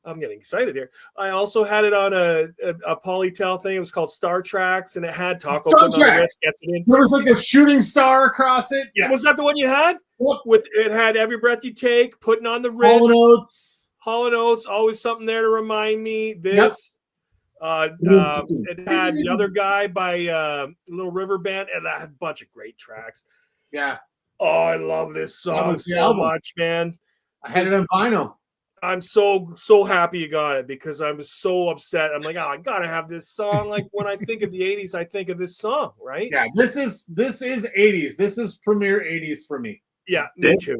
I'm getting excited here. I also had it on a Polytel thing. It was called Star Tracks, and it had Taco Star putting on the Trek. wrist, gets it in. There was like a shooting star across it. Yeah. Was that the one you had? Yep. With it had Every Breath You Take, putting on the Hall wrist. Notes. Hall & Oates, always something there to remind me. This, it had The Other Guy by Little River Band, and that had a bunch of great tracks. Yeah. Oh, I love this song was the so album. much, man. I had it on vinyl. I'm so happy you got it because I was so upset. I'm like, oh, I gotta have this song. Like when I think of the 80s, I think of this song, right? Yeah, this is 80s. This is premier 80s for me. Yeah, me too.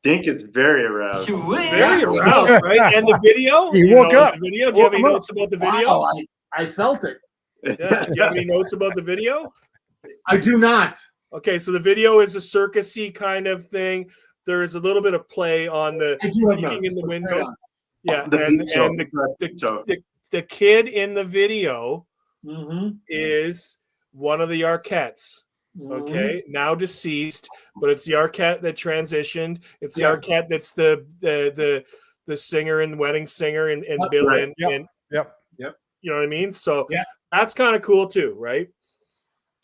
Dink is very aroused. Very aroused, right? And the video? He You woke know, up. The video? Do you have any notes about the video? Wow, I felt it. Yeah. Do you have any notes about the video? I do not. Okay, so the video is a circusy kind of thing. There is a little bit of play on the I do have peeking notes. in the Carry window. on. Yeah, The and beat show. the kid in the video Mhm. is one of the Arquettes. Okay, now deceased, but it's the Arquette that transitioned. It's the Yes. Arquette that's the singer and wedding singer and Yep, Bill right. and Yep. you know what I mean. So Yeah. that's kind of cool too, right?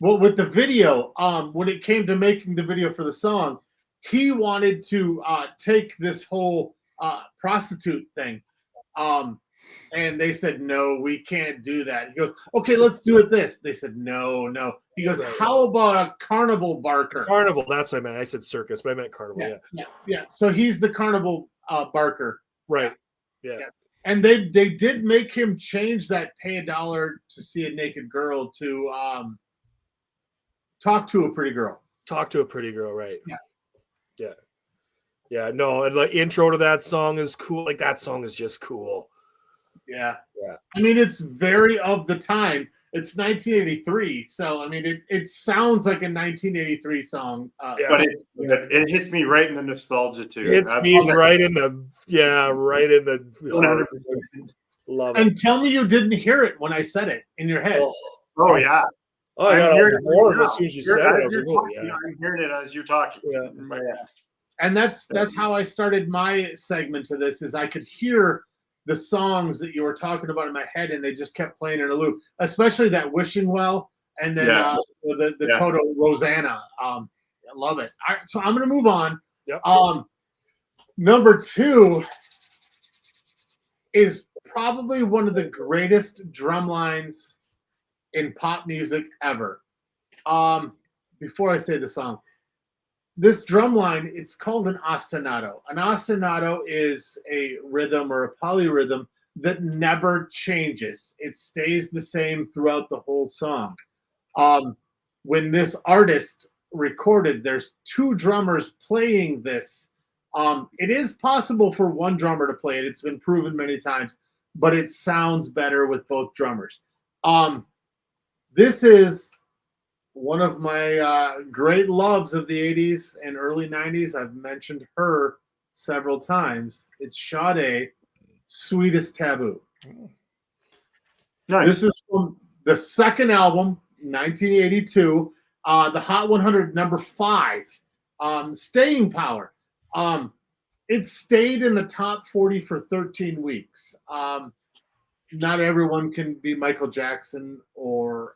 Well, with the video, when it came to making the video for the song, he wanted to take this whole prostitute thing. And they said, no, we can't do that. He goes, okay, let's do it this. They said, no. He goes, how about a carnival barker? Carnival, that's what I meant. I said circus, but I meant carnival. Yeah. So he's the carnival barker. Right. Yeah. And they did make him change that pay $1 to see a naked girl to talk to a pretty girl. Talk to a pretty girl, right? Yeah. Yeah, no, and the intro to that song is cool. Like that song is just cool. Yeah. Yeah. I mean, it's very of the time. It's 1983, so I mean, it sounds like a 1983 song. But it hits me right in the nostalgia too. It's me right in the 100%. Love it. And tell me you didn't hear it when I said it in your head. Oh yeah. Oh, I got hearing all bored right as soon as you said it. I was like, oh, yeah. I'm hearing it as you're talking. Yeah. In my head. And that's how I started my segment to this. Is I could hear the songs that you were talking about in my head, and they just kept playing in a loop. Especially that "Wishing Well," and then the Toto Rosanna. I love it. All right, so I'm going to move on. Yep. Number 2 is probably one of the greatest drum lines in pop music ever. Before I say the song, this drum line, it's called an ostinato. An ostinato is a rhythm or a polyrhythm that never changes. It stays the same throughout the whole song. When this artist recorded, there's 2 drummers playing this. It is possible for one drummer to play it. It's been proven many times, but it sounds better with both drummers. This is one of my great loves of the 80s and early 90s. I've mentioned her several times. It's Sade, Sweetest Taboo. Nice. This is from the second album, 1982, the Hot 100, number 5, Staying Power. It stayed in the top 40 for 13 weeks. Not everyone can be Michael Jackson or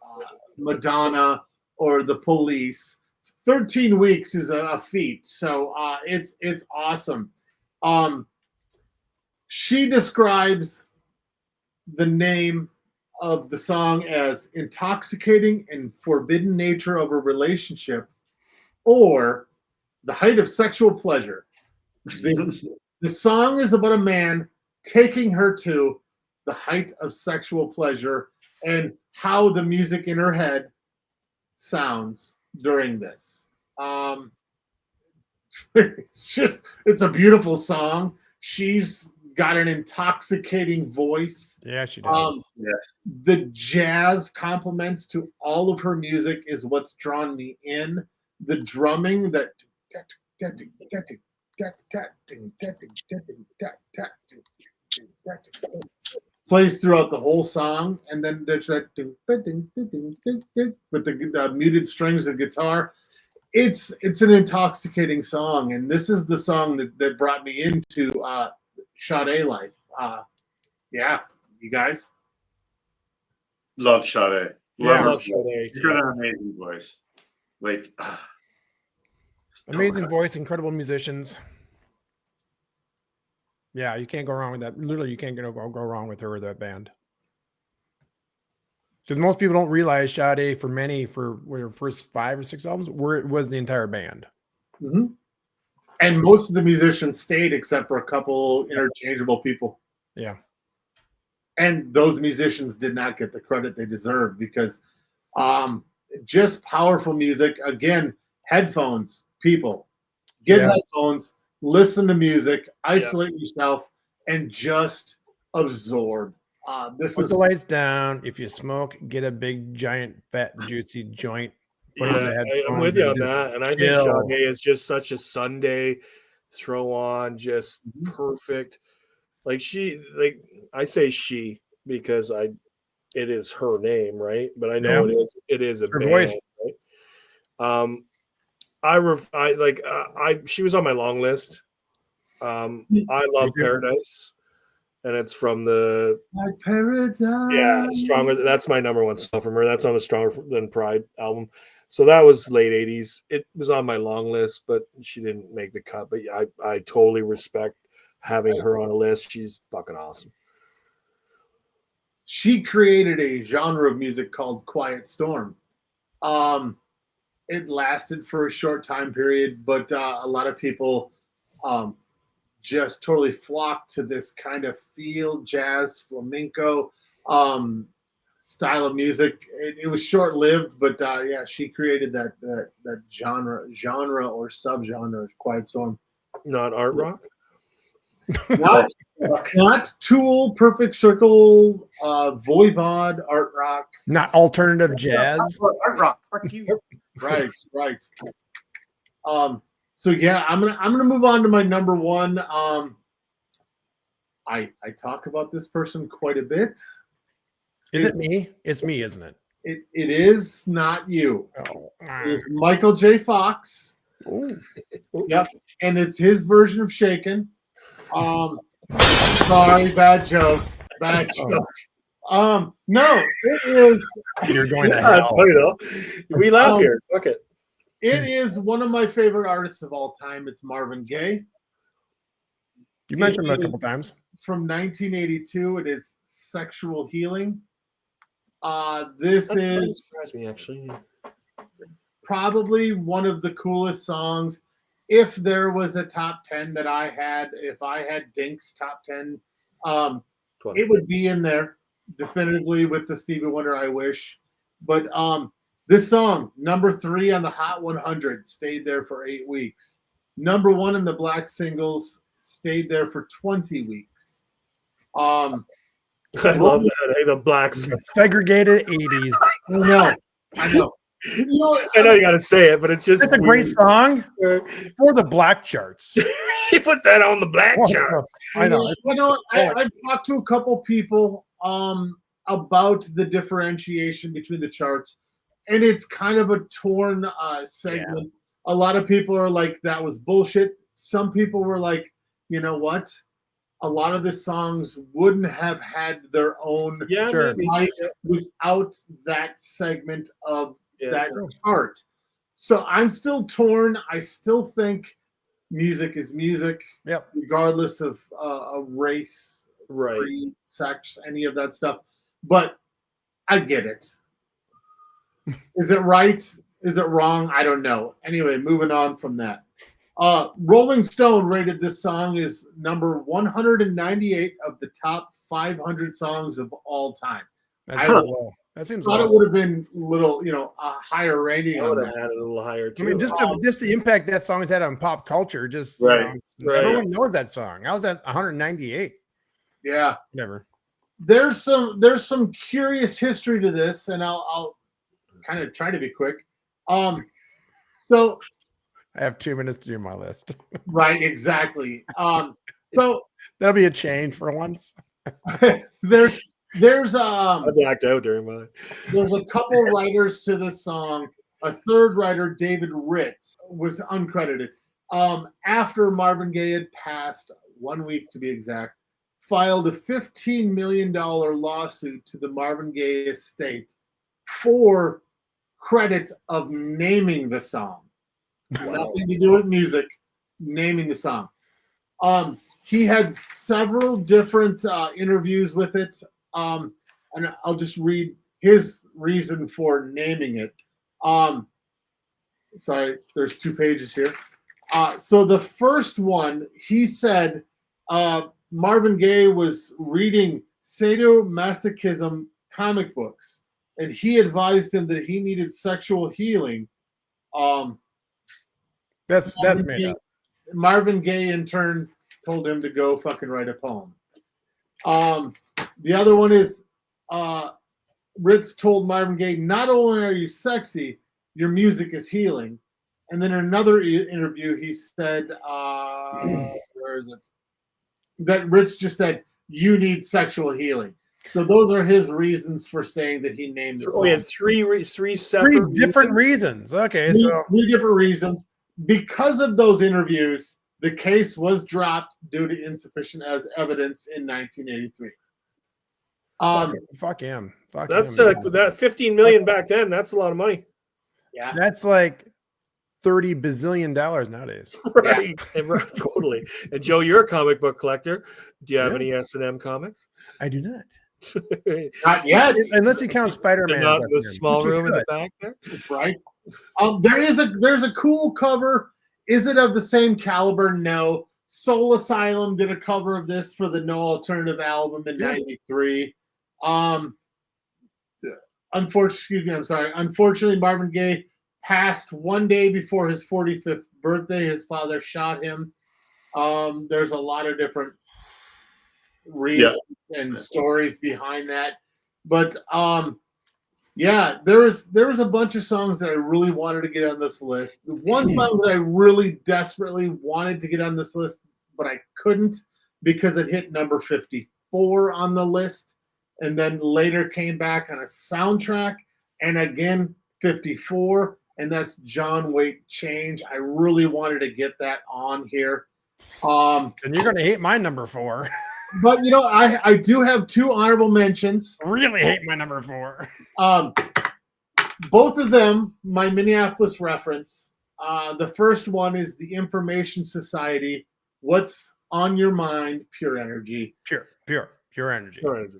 Madonna or the Police. 13 weeks is a feat, so it's awesome. She describes the name of the song as intoxicating and forbidden nature of a relationship, or the height of sexual pleasure. The song is about a man taking her to the height of sexual pleasure and how the music in her head sounds during this. It's a beautiful song. She's got an intoxicating voice. Yeah, she does. Yes. The jazz compliments to all of her music is what's drawn me in. The drumming that plays throughout the whole song, and then there's that with the muted strings of guitar. It's an intoxicating song, and this is the song that brought me into Sade life. Yeah, you guys. Love Sade. Yeah. Love her. Love Sade, She's got an amazing voice. Like Amazing voice, incredible musicians. Yeah, you can't go wrong with that. Literally, you can't go wrong with her or that band. Because most people don't realize Sade, for her first 5 or 6 albums, was the entire band. Mm-hmm. And most of the musicians stayed except for a couple interchangeable people. Yeah. And those musicians did not get the credit they deserved because just powerful music. Again, headphones, people. Get headphones, listen to music, isolate yourself, and just absorb. Put the lights down. If you smoke, get a big, giant, fat, juicy joint. Put on the I'm headphones with you and on just that. And I think chill. Sade is just such a Sunday throw on, just perfect. Like I say she because it is her name, right? But I know it is a Her band, voice. right? She was on my long list. I love Paradise, and it's from the Like Paradise. Stronger. That's my number one song from her. That's on the Stronger Than Pride album. So that was late 80s. It was on my long list, but she didn't make the cut. But I totally respect having her on a list. She's fucking awesome. She created a genre of music called Quiet Storm. It lasted for a short time period, but a lot of people just totally flocked to this kind of field jazz flamenco style of music. It was short lived, but she created that genre or subgenre of Quiet Storm. Not art rock. Not Tool, Perfect Circle, Voivod, art rock. Not alternative jazz. art rock. Fuck you. Right. So yeah, I'm gonna move on to my number one. I talk about this person quite a bit. Is it me? It's me, isn't it? It is not you. Oh. It's Michael J. Fox. Ooh. Yep, and it's his version of Shaken. Sorry, bad joke. No, it is. You're going to That's hell. funny though. We laugh here. Fuck it. It is one of my favorite artists of all time. It's Marvin Gaye. You mentioned him a couple times. From 1982. It is Sexual Healing. This is Surprised me actually. probably one of the coolest songs. If there was a top 10 that I had, if I had Dink's top 10, it would be in there definitively with the Stevie Wonder I Wish. But this song, number 3 on the Hot 100, stayed there for 8 weeks. Number 1 in the Black Singles, stayed there for 20 weeks. I love that. Hey, the blacks. Segregated 80s. I know. You know, I know you got to say it, but it's just It's a great song for the black charts. You put that on the black chart. I know. I've talked to a couple people about the differentiation between the charts, and it's kind of a torn segment. Yeah. A lot of people are like, that was bullshit. Some people were like, you know what? A lot of the songs wouldn't have had their own life without that segment of that chart. So I'm still torn. I still think music is music, regardless of a race, creed, sex, any of that stuff. But I get it. Is it right? Is it wrong? I don't know. Anyway, moving on from that. Rolling Stone rated this song as number 198 of the top 500 songs of all time. That's low. That seems thought low. it would have been a little, a higher rating. I would have had it a little higher too. I mean, just the impact that song has had on pop culture. Just everyone knows that song. I was at 198. Yeah, never. There's some curious history to this, and I'll kind of try to be quick. So I have 2 minutes to do my list. Right, exactly. So that'll be a change for once. there's I blacked out during mine. There's a couple writers to this song. A third writer, David Ritz, was uncredited. After Marvin Gaye had passed, 1 week to be exact, filed a $15 million lawsuit to the Marvin Gaye estate for credit of naming the song. Nothing to do with music, naming the song. He had several different interviews with it, and I'll just read his reason for naming it. Sorry, there's 2 pages here. So the first one, he said Marvin Gaye was reading sadomasochism comic books, and he advised him that he needed sexual healing. That's made up. Marvin Gaye, in turn, told him to go fucking write a poem. The other one is Ritz told Marvin Gaye, not only are you sexy, your music is healing. And then in another interview, he said, where is it? That Ritz just said, you need sexual healing. So those are his reasons for saying that he named the song. We had three separate Three different reasons. Okay, so three different reasons. Because of those interviews, the case was dropped due to insufficient as evidence in 1983. fuck him. Fuck That's him. that 15 million back then. That's a lot of money. Yeah. That's like $30 bazillion nowadays. Right. Right, totally. And Joe, you're a comic book collector. Do you have Yeah. any S&M comics? I do not. Not yet. Unless you count Spider-Man. Not as the S&M, small which you room in the could. back there. Right. There's a cool cover. Is it of the same caliber? No. Soul Asylum did a cover of this for the No Alternative album in '93. Unfortunately, Marvin Gaye passed 1 day before his 45th birthday. His father shot him. There's a lot of different reasons and stories behind that, but there was a bunch of songs that I really wanted to get on this list. The one song that I really desperately wanted to get on this list, but I couldn't because it hit number 54 on the list, and then later came back on a soundtrack, and again 54, and that's John Waite Change. I really wanted to get that on here. And you're gonna hate my number 4. But I do have 2 honorable mentions. Really hate my number 4. Both of them, my Minneapolis reference. The first one is the Information Society. What's on your mind? Pure energy. Pure energy. Pure energy. Pure energy.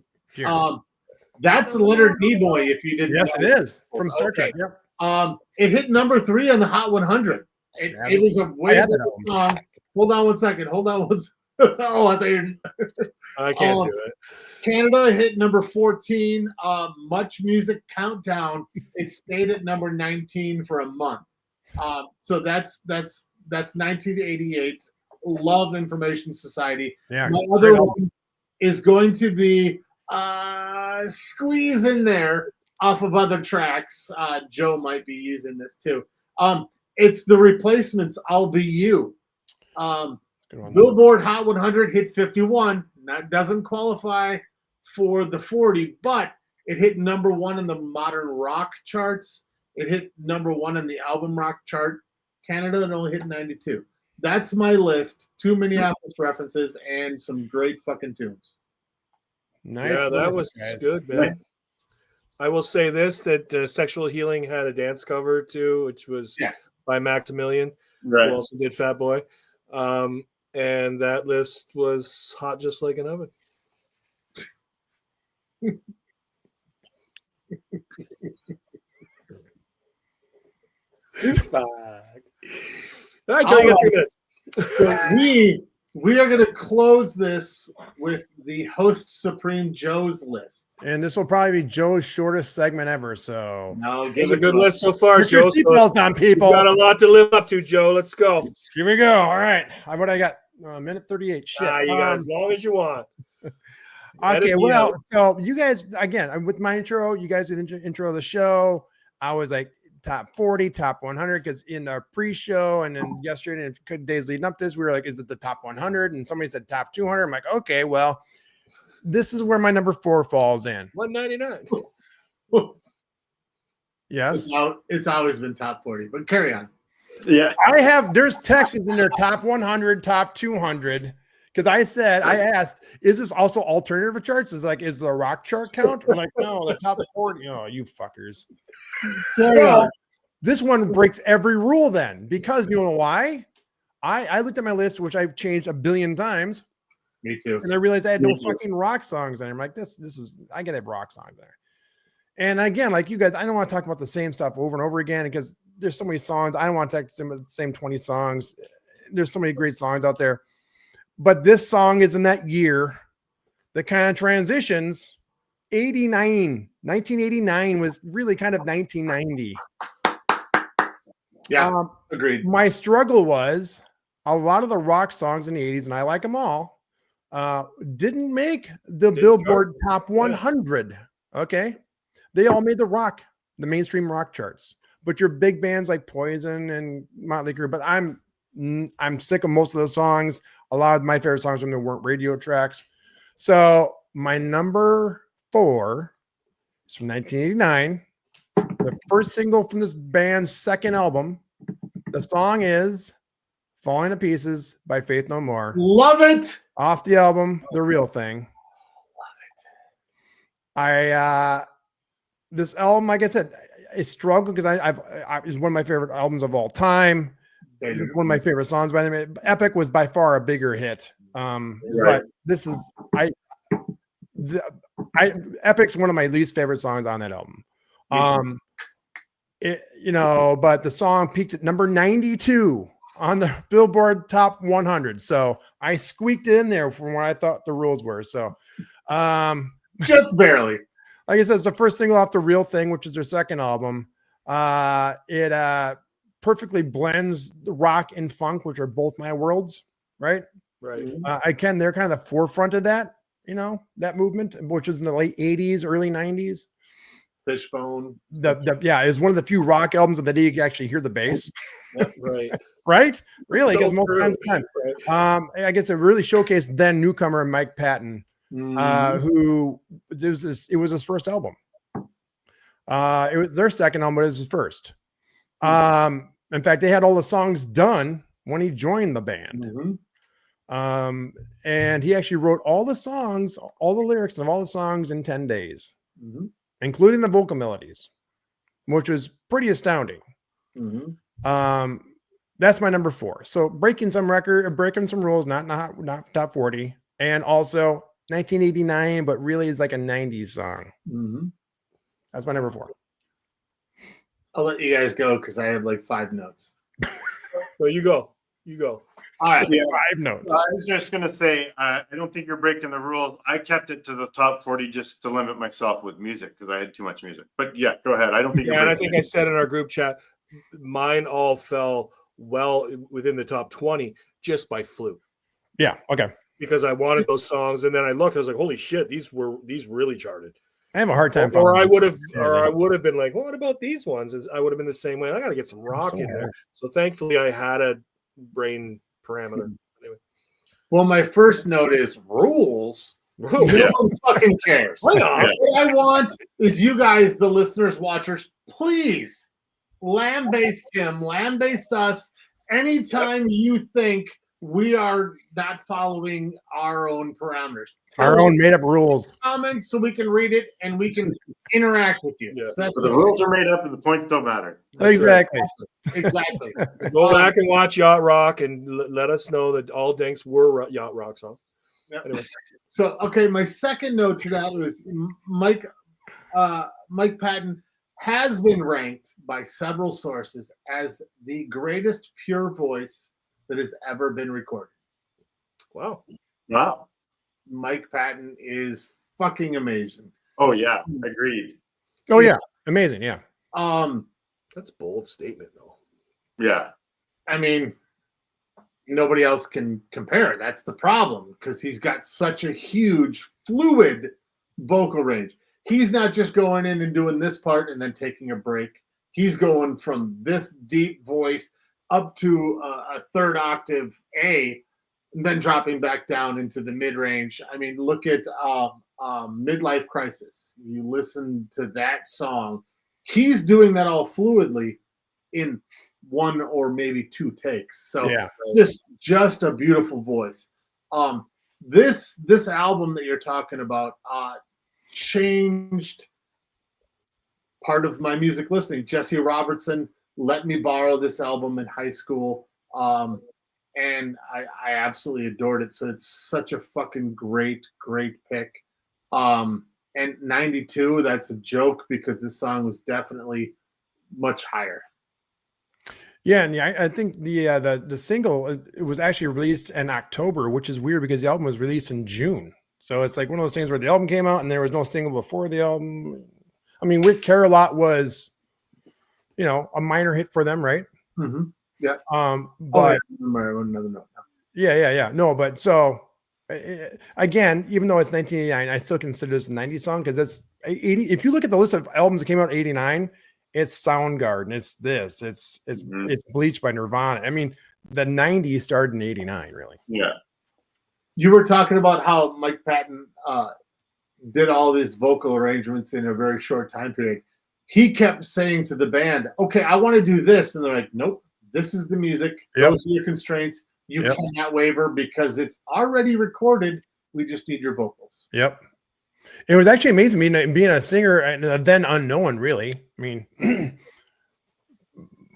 That's Leonard Nimoy. If you didn't, Yes, know. it is from Star Trek. Okay. Yep. It hit number 3 on the Hot 100. It was a way had that better album. song. Hold on one second. Oh, I thought you. I can't do it. Canada hit number 14. Much Music Countdown. It stayed at number 19 for a month. So that's 1988. Love Information Society. Yeah. My other one is going to be squeeze in there off of other tracks. Joe might be using this too. It's the Replacements. I'll Be You. Billboard Hot 100 hit 51. That doesn't qualify for the 40, but it hit number 1 in the modern rock charts. It hit number 1 in the album rock chart. Canada, it only hit 92. That's my list. 2 Minneapolis references and some great fucking tunes. Nice. Yeah, that was guys. good, man. I will say this, that Sexual Healing had a dance cover too, which was by Maximilian, Right. who also did Fat Boy. And that list was hot just like an oven. Fuck. All right, Joe, you got 3 minutes. So we are going to close this with the host Supreme Joe's list. And this will probably be Joe's shortest segment ever. So No, It's a good list so far, put your Joe. seatbelts on, people. Got a lot to live up to, Joe. Let's go. Here we go. All right. What I got? Minute 38. Shit. You got as long as you want. Okay, well, so you guys, again, with my intro, you guys did the intro of the show. I was like top 40, top 100, because in our pre-show and then yesterday and a couple days leading up to this, we were like, is it the top 100? And somebody said top 200. I'm like, okay, well, this is where my number 4 falls in. 199. Yes. It's always been top 40, but carry on. Yeah. There's Texas in their top 100, top 200. Because I asked, is this also alternative charts? Is the rock chart count? We're like, no, the top 40. Oh, you fuckers. Carry on. This one breaks every rule then, because you know why? I looked at my list, which I've changed a billion times, Me too. and I realized I had no fucking rock songs in there. I'm like, this is, I gotta have rock songs there. And again, like you guys, I don't want to talk about the same stuff over and over again because there's so many songs. I don't want to take the same 20 songs. There's so many great songs out there. But this song is in that year that kind of transitions. 1989 was really kind of 1990. Yeah, agreed. My struggle was a lot of the rock songs in the 80s, and I like them all, didn't make the Billboard top 100. Okay. They all made the mainstream rock charts. But your big bands like Poison and Motley Crue, but I'm sick of most of those songs. A lot of my favorite songs from them weren't radio tracks. So my number 4 is from 1989. The first single from this band's second album. The song is Falling to Pieces by Faith No More. Love it. Off the album, The Real Thing. Love it. This album, like I said, I struggled because it's one of my favorite albums of all time. It's one of my favorite songs by them. Epic was by far a bigger hit. But this is Epic's one of my least favorite songs on that album. But the song peaked at number 92 on the Billboard Top 100. So I squeaked it in there from what I thought the rules were. So just barely. Like I said, it's the first single off The Real Thing, which is their second album. It perfectly blends the rock and funk, which are both my worlds, right? Right. They're kind of the forefront of that, that movement, which is in the late 80s, early 90s. Fishbone. It's one of the few rock albums that you can actually hear the bass. Right. Right? Really? Because So most times, right. I guess it really showcased then newcomer Mike Patton, who it was his first album. It was their second album, but it was his first. In fact, they had all the songs done when he joined the band. And he actually wrote all the songs, all the lyrics of all the songs in 10 days, including the vocal melodies, which was pretty astounding. That's my number 4. So breaking some rules, not top 40, and also 1989, but really is like a 90s song. That's my number 4. I'll let you guys go because I have like 5 notes. So you go. All right. Yeah, 5 notes. I was just going to say, I don't think you're breaking the rules. I kept it to the top 40 just to limit myself with music because I had too much music. But yeah, go ahead. I don't think. Yeah, and I think I said in our group chat, mine all fell well within the top 20 just by fluke. Yeah. Okay. Because I wanted those songs, and then I looked. I was like, "Holy shit, these really charted." I have a hard time. Or I would have been like, well, "What about these ones?" I would have been the same way. I got to get some rock in there. So thankfully, I had a brain parameter. Anyway. Well, my first note is rules. No one fucking cares. What I want is you guys, the listeners, watchers, please lambaste him, lambaste us anytime you think we are not following our own parameters. Our own made up rules. Comments so we can read it and we can interact with you. Yeah. So the rules are made up and the points don't matter. Exactly. Exactly. Go back and watch Yacht Rock and let us know that all Dinks were Yacht Rock songs. Yep. Anyway. So, okay, my second note to that was Mike Patton has been ranked by several sources as the greatest pure voice that has ever been recorded. Wow. Mike Patton is fucking amazing. Oh yeah, agreed. Oh yeah, amazing. Yeah. That's a bold statement though. Yeah. I mean, nobody else can compare. That's the problem because he's got such a huge fluid vocal range. He's not just going in and doing this part and then taking a break. He's going from this deep voice up to a third octave A, and then dropping back down into the mid range. I mean, look at Midlife Crisis. You listen to that song, he's doing that all fluidly in one or maybe two takes. So Yeah. just a beautiful voice. This album that you're talking about changed part of my music listening. Jesse Robertson let me borrow this album in high school, and I absolutely adored it. So it's such a fucking great pick. And 92, that's a joke because this song was definitely much higher. Yeah, and I think the single, it was actually released in October, which is weird because the album was released in June. So it's like one of those things where the album came out and there was no single before the album. I mean, "We Care a Lot" was, a minor hit for them, right? Mm-hmm. Yeah. But another note. yeah. No, but so again, even though it's 1989, I still consider this a 90s song because it's 80. If you look at the list of albums that came out in 89, it's Soundgarden, it's this, it's Bleach by Nirvana. I mean, the 90s started in 89, really. Yeah. You were talking about how Mike Patton did all these vocal arrangements in a very short time period. He kept saying to the band, "Okay, I want to do this," and they're like, "Nope, this is the music. Yep. Those are your constraints. You cannot waver because it's already recorded. We just need your vocals." Yep. It was actually amazing being a singer and then unknown, really. I mean,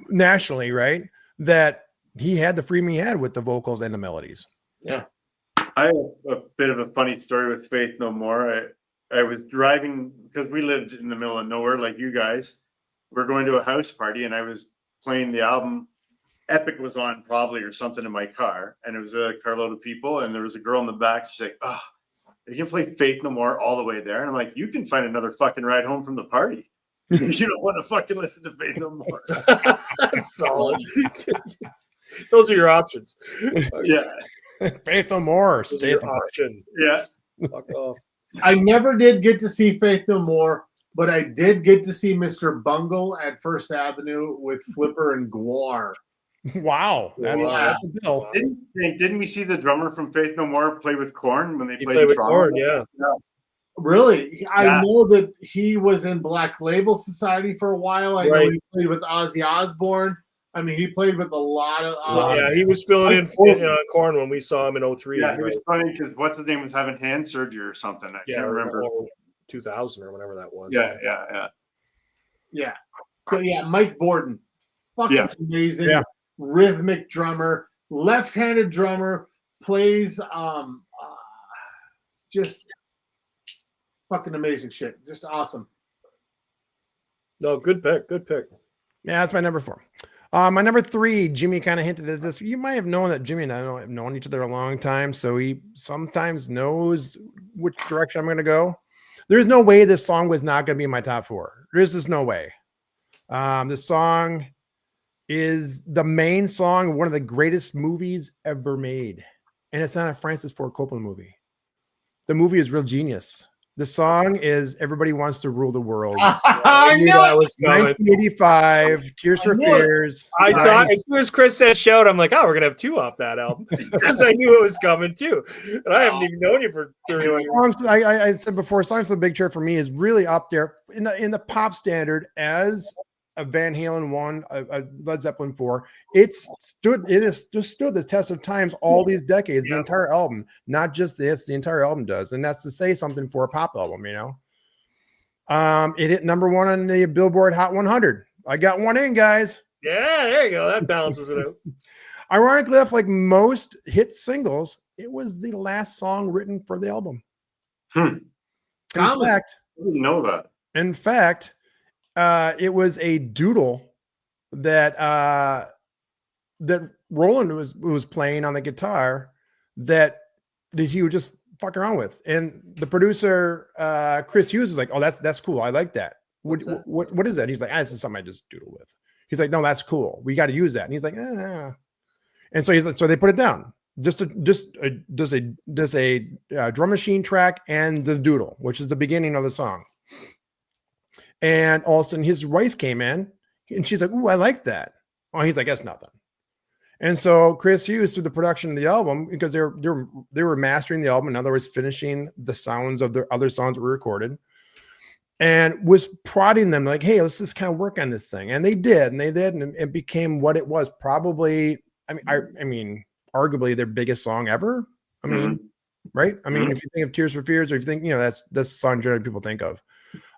nationally, right? That he had the freedom he had with the vocals and the melodies. Yeah. I have a bit of a funny story with Faith No More. I was driving because we lived in the middle of nowhere like you guys. We're going to a house party and I was playing the album. Epic was on probably or something in my car, and it was a carload of people, and there was a girl in the back. She's like, "Oh, you can play Faith No More all the way there," and I'm like, "You can find another fucking ride home from the party. You don't want to fucking listen to Faith No More." That's solid. Those are your options. Yeah, Faith No More, Those are stay your at the party. option. yeah. Fuck off. I never did get to see Faith No More, but I did get to see Mr. Bungle at First Avenue with Flipper and Guar. Wow, that's a bill. Didn't we see the drummer from Faith No More play with Korn when they He played played with Toronto? Korn, yeah. Really? I Yeah. know that he was in Black Label Society for a while. I know Right. he played with Ozzy Osbourne. I mean, he played with a lot of. Yeah, he was filling in Korn when we saw him in 03. Yeah, it was right? funny because what's his name was having hand surgery or something. I can't remember. or 2000 or whatever that was. Yeah. Yeah. So yeah, Mike Borden, fucking Yeah. amazing, Yeah. rhythmic drummer, left-handed drummer, plays just fucking amazing shit, just awesome. No, good pick. Good pick. Yeah, that's my number 4. My number 3, Jimmy kind of hinted at this. You might have known that Jimmy and I have known each other a long time, so he sometimes knows which direction I'm going to go. There's no way this song was not going to be in my top 4. There's just no way. This song is the main song of one of the greatest movies ever made, and it's not a Francis Ford Coppola movie. The movie is Real Genius. The song is "Everybody Wants to Rule the World." I knew know that it. was coming. 1985, Tears for I knew it. Fears. I Nice. thought as soon as Chris said shout, I'm like, oh, we're gonna have 2 off that album because I knew it was coming too. And I haven't even known you for 30 years. Songs, I said before, "Songs for the Big Chair" for me is really up there in the pop standard as a Van Halen 1, a Led Zeppelin 4. It has just stood the test of times all these decades. The entire album, not just this, the entire album does, and that's to say something for a pop album, It hit number 1 on the Billboard Hot 100. I got one in, guys. Yeah, there you go. That balances it out. Ironically enough, like most hit singles, it was the last song written for the album. I didn't know that. In fact, it was a doodle that Roland was playing on the guitar that he would just fuck around with, and the producer Chris Hughes was like, "Oh, that's cool. I like that. What is that?" He's like, "This is something I just doodle with." He's like, "No, that's cool. We got to use that." And he's like, And so he's like, so they put it down. Just a drum machine track and the doodle, which is the beginning of the song. And all of a sudden his wife came in and she's like, "Ooh, I like that." Oh, he's like, "That's nothing." And so Chris Hughes, through the production of the album, because they were mastering the album, in other words, finishing the sounds of the other songs that were recorded, and was prodding them like, hey, let's just kind of work on this thing. And they did, and it became what it was. Probably, I mean, arguably their biggest song ever. I mean, right? I mean, if you think of Tears for Fears, or if you think, that's the song generally people think of.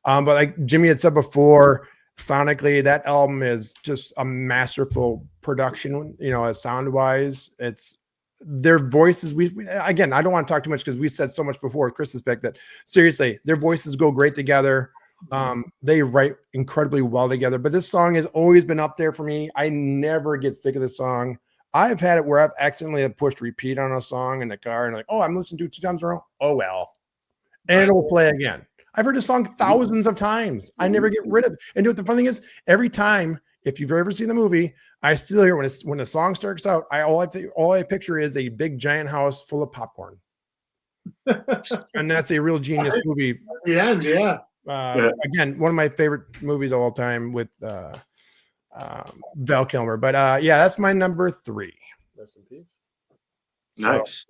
But like Jimmy had said before, sonically, that album is just a masterful production, sound wise. It's their voices. Again, I don't want to talk too much because we said so much before with Chris's pick that seriously, their voices go great together. They write incredibly well together, but this song has always been up there for me. I never get sick of this song. I've had it where I've accidentally pushed repeat on a song in the car and like, oh, I'm listening to it 2 times in a row. Oh, well. And it will play again. I've heard this song thousands of times. I never get rid of it. And the funny thing is, every time, if you've ever seen the movie, I still hear when the song starts out, all I picture is a big giant house full of popcorn. And that's a real genius movie. Yeah. Again, one of my favorite movies of all time with Val Kilmer. But that's my number 3. Rest in peace. Nice.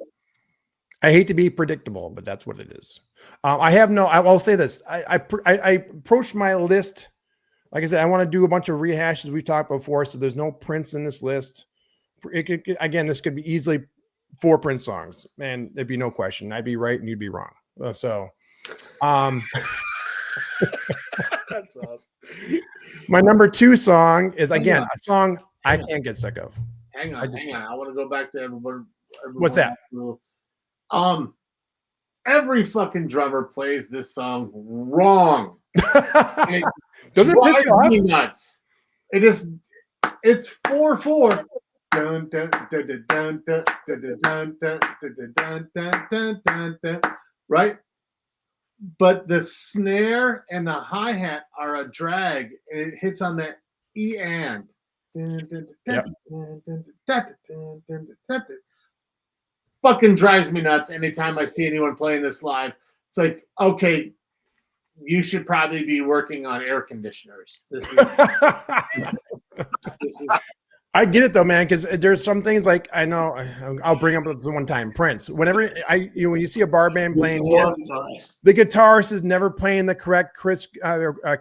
I hate to be predictable, but that's what it is. I'll say this. I approached my list. Like I said, I want to do a bunch of rehashes we've talked before. So there's no Prince in this list. This could be easily 4 Prince songs, and there'd be no question. I'd be right and you'd be wrong. That's awesome. My number 2 song is again a song I can't get sick of. Hang on. I want to go back to everyone. What's that? Every fucking drummer plays this song wrong. It Doesn't it piss you off? me nuts. It's 4/4. Dun, dun, dun, dun, dun, dun, dun, dun, dun, dun, dun, dun, dun, right? But the snare and the hi-hat are a drag, and it hits on that E and. Fucking drives me nuts anytime I see anyone playing this live. It's like, okay, you should probably be working on air conditioners. This is I get it though, man, because there's some things like I know I'll bring up this one time. Prince. Whenever when you see a bar band playing Kiss, the guitarist is never playing the correct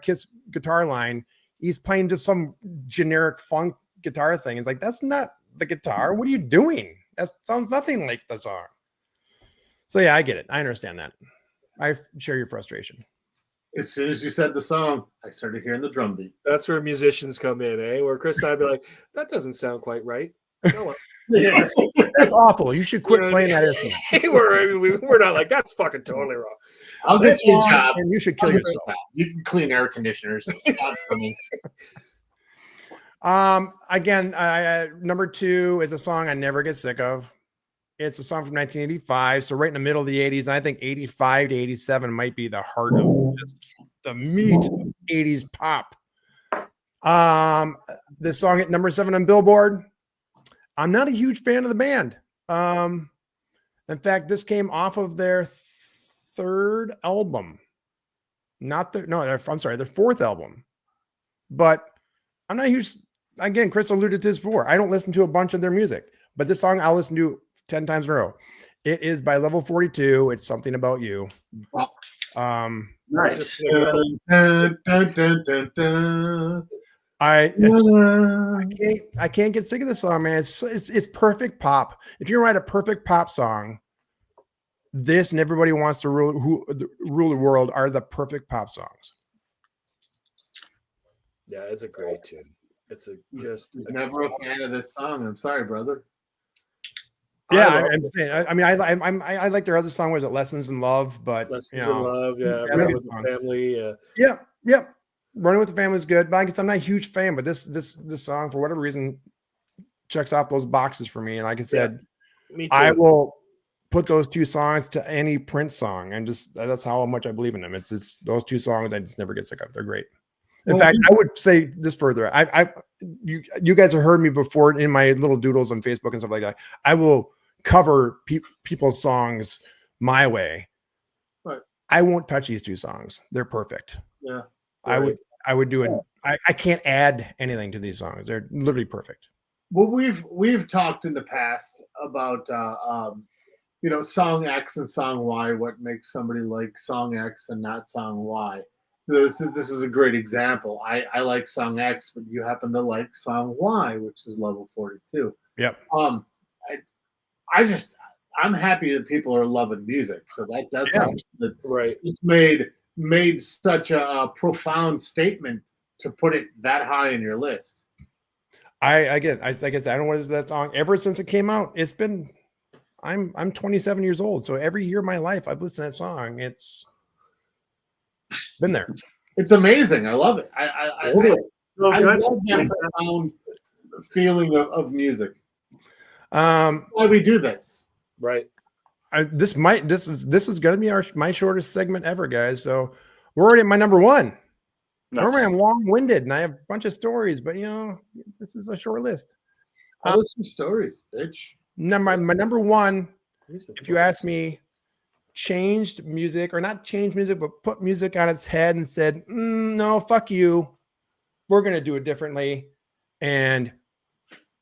Kiss guitar line. He's playing just some generic funk guitar thing. It's like that's not the guitar. What are you doing? That sounds nothing like the song. So yeah, I get it. I understand that. I share your frustration. As soon as you said the song, I started hearing the drum beat. That's where musicians come in, eh? Where Chris and I'd be like, that doesn't sound quite right. Oh, well. Yeah, that's awful. You should quit playing that instrument. We're not like, that's fucking totally wrong. I'll get you a job. And you should kill yourself. You can clean air conditioners. Again, number 2 is a song I never get sick of. It's a song from 1985, so right in the middle of the 80s. And I think 85 to 87 might be the heart of just the meat of 80s pop. This song at number 7 on Billboard. I'm not a huge fan of the band. In fact, this came off of their 3rd album. Their 4th album. But I'm not a huge. Again, Chris alluded to this before. I don't listen to a bunch of their music, but this song I'll listen to 10 times in a row. It is by Level 42. It's Something About You. Nice. I can't get sick of this song, man. It's perfect pop. If you write a perfect pop song, this and Everybody Wants to Rule the World are the perfect pop songs. Yeah, it's a great tune. It's never a fan of this song. I'm sorry, brother. Yeah, I'm saying. I like their other song. Was it Lessons in Love? But Lessons in Love, yeah. Running with the Family. Yep. Running with the Family is good, but I guess I'm not a huge fan. But this song, for whatever reason, checks off those boxes for me. And like I said, me too. I will put those 2 songs to any Prince song, and just that's how much I believe in them. It's those 2 songs I just never get sick of. They're great. In fact, I would say this further. You guys have heard me before in my little doodles on Facebook and stuff like that. I will cover people's songs my way. Right. I won't touch these 2 songs. They're perfect. Yeah. I would do it. I can't add anything to these songs. They're literally perfect. Well, we've talked in the past about song X and song Y, what makes somebody like song X and not song Y. This is a great example. I like song X, but you happen to like song Y, which is level 42. Yep. I'm happy that people are loving music. So that's Yeah. that Right. this made such a profound statement to put it that high in your list. Like I said, I don't know what is that song. Ever since it came out, it's been. I'm 27 years old, so every year of my life I've listened to that song. It's been there. It's amazing. I love it. I So love good. that profound feeling of music. Um, Why we do this? Right. this is going to be my shortest segment ever, guys. So we're already at my number one. Normally I'm long-winded and I have a bunch of stories, but this is a short list. Tell us some stories, bitch. My number one, if you ask me, changed music or not changed music, but put music on its head and said, no, fuck you. We're going to do it differently. And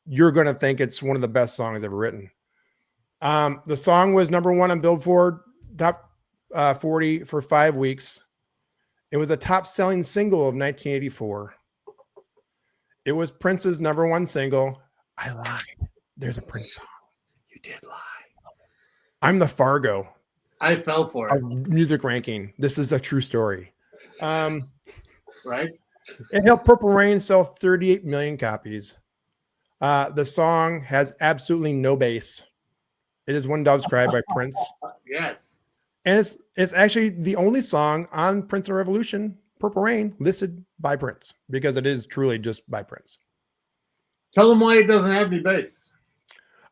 you're going to think it's one of the best songs ever written. The song was number one on Billboard top 40 for 5 weeks. It was a top selling single of 1984. It was Prince's number one single. I lied. There's a Prince song. You did lie. I'm the Fargo I fell for it. of music ranking. This is a true story. Right? It helped Purple Rain sell 38 million copies. The song has absolutely no bass. It is When Doves Cry by Prince. Yes. And it's actually the only song on Prince and Revolution, Purple Rain, listed by Prince, because it is truly just by Prince. Tell them why it doesn't have any bass.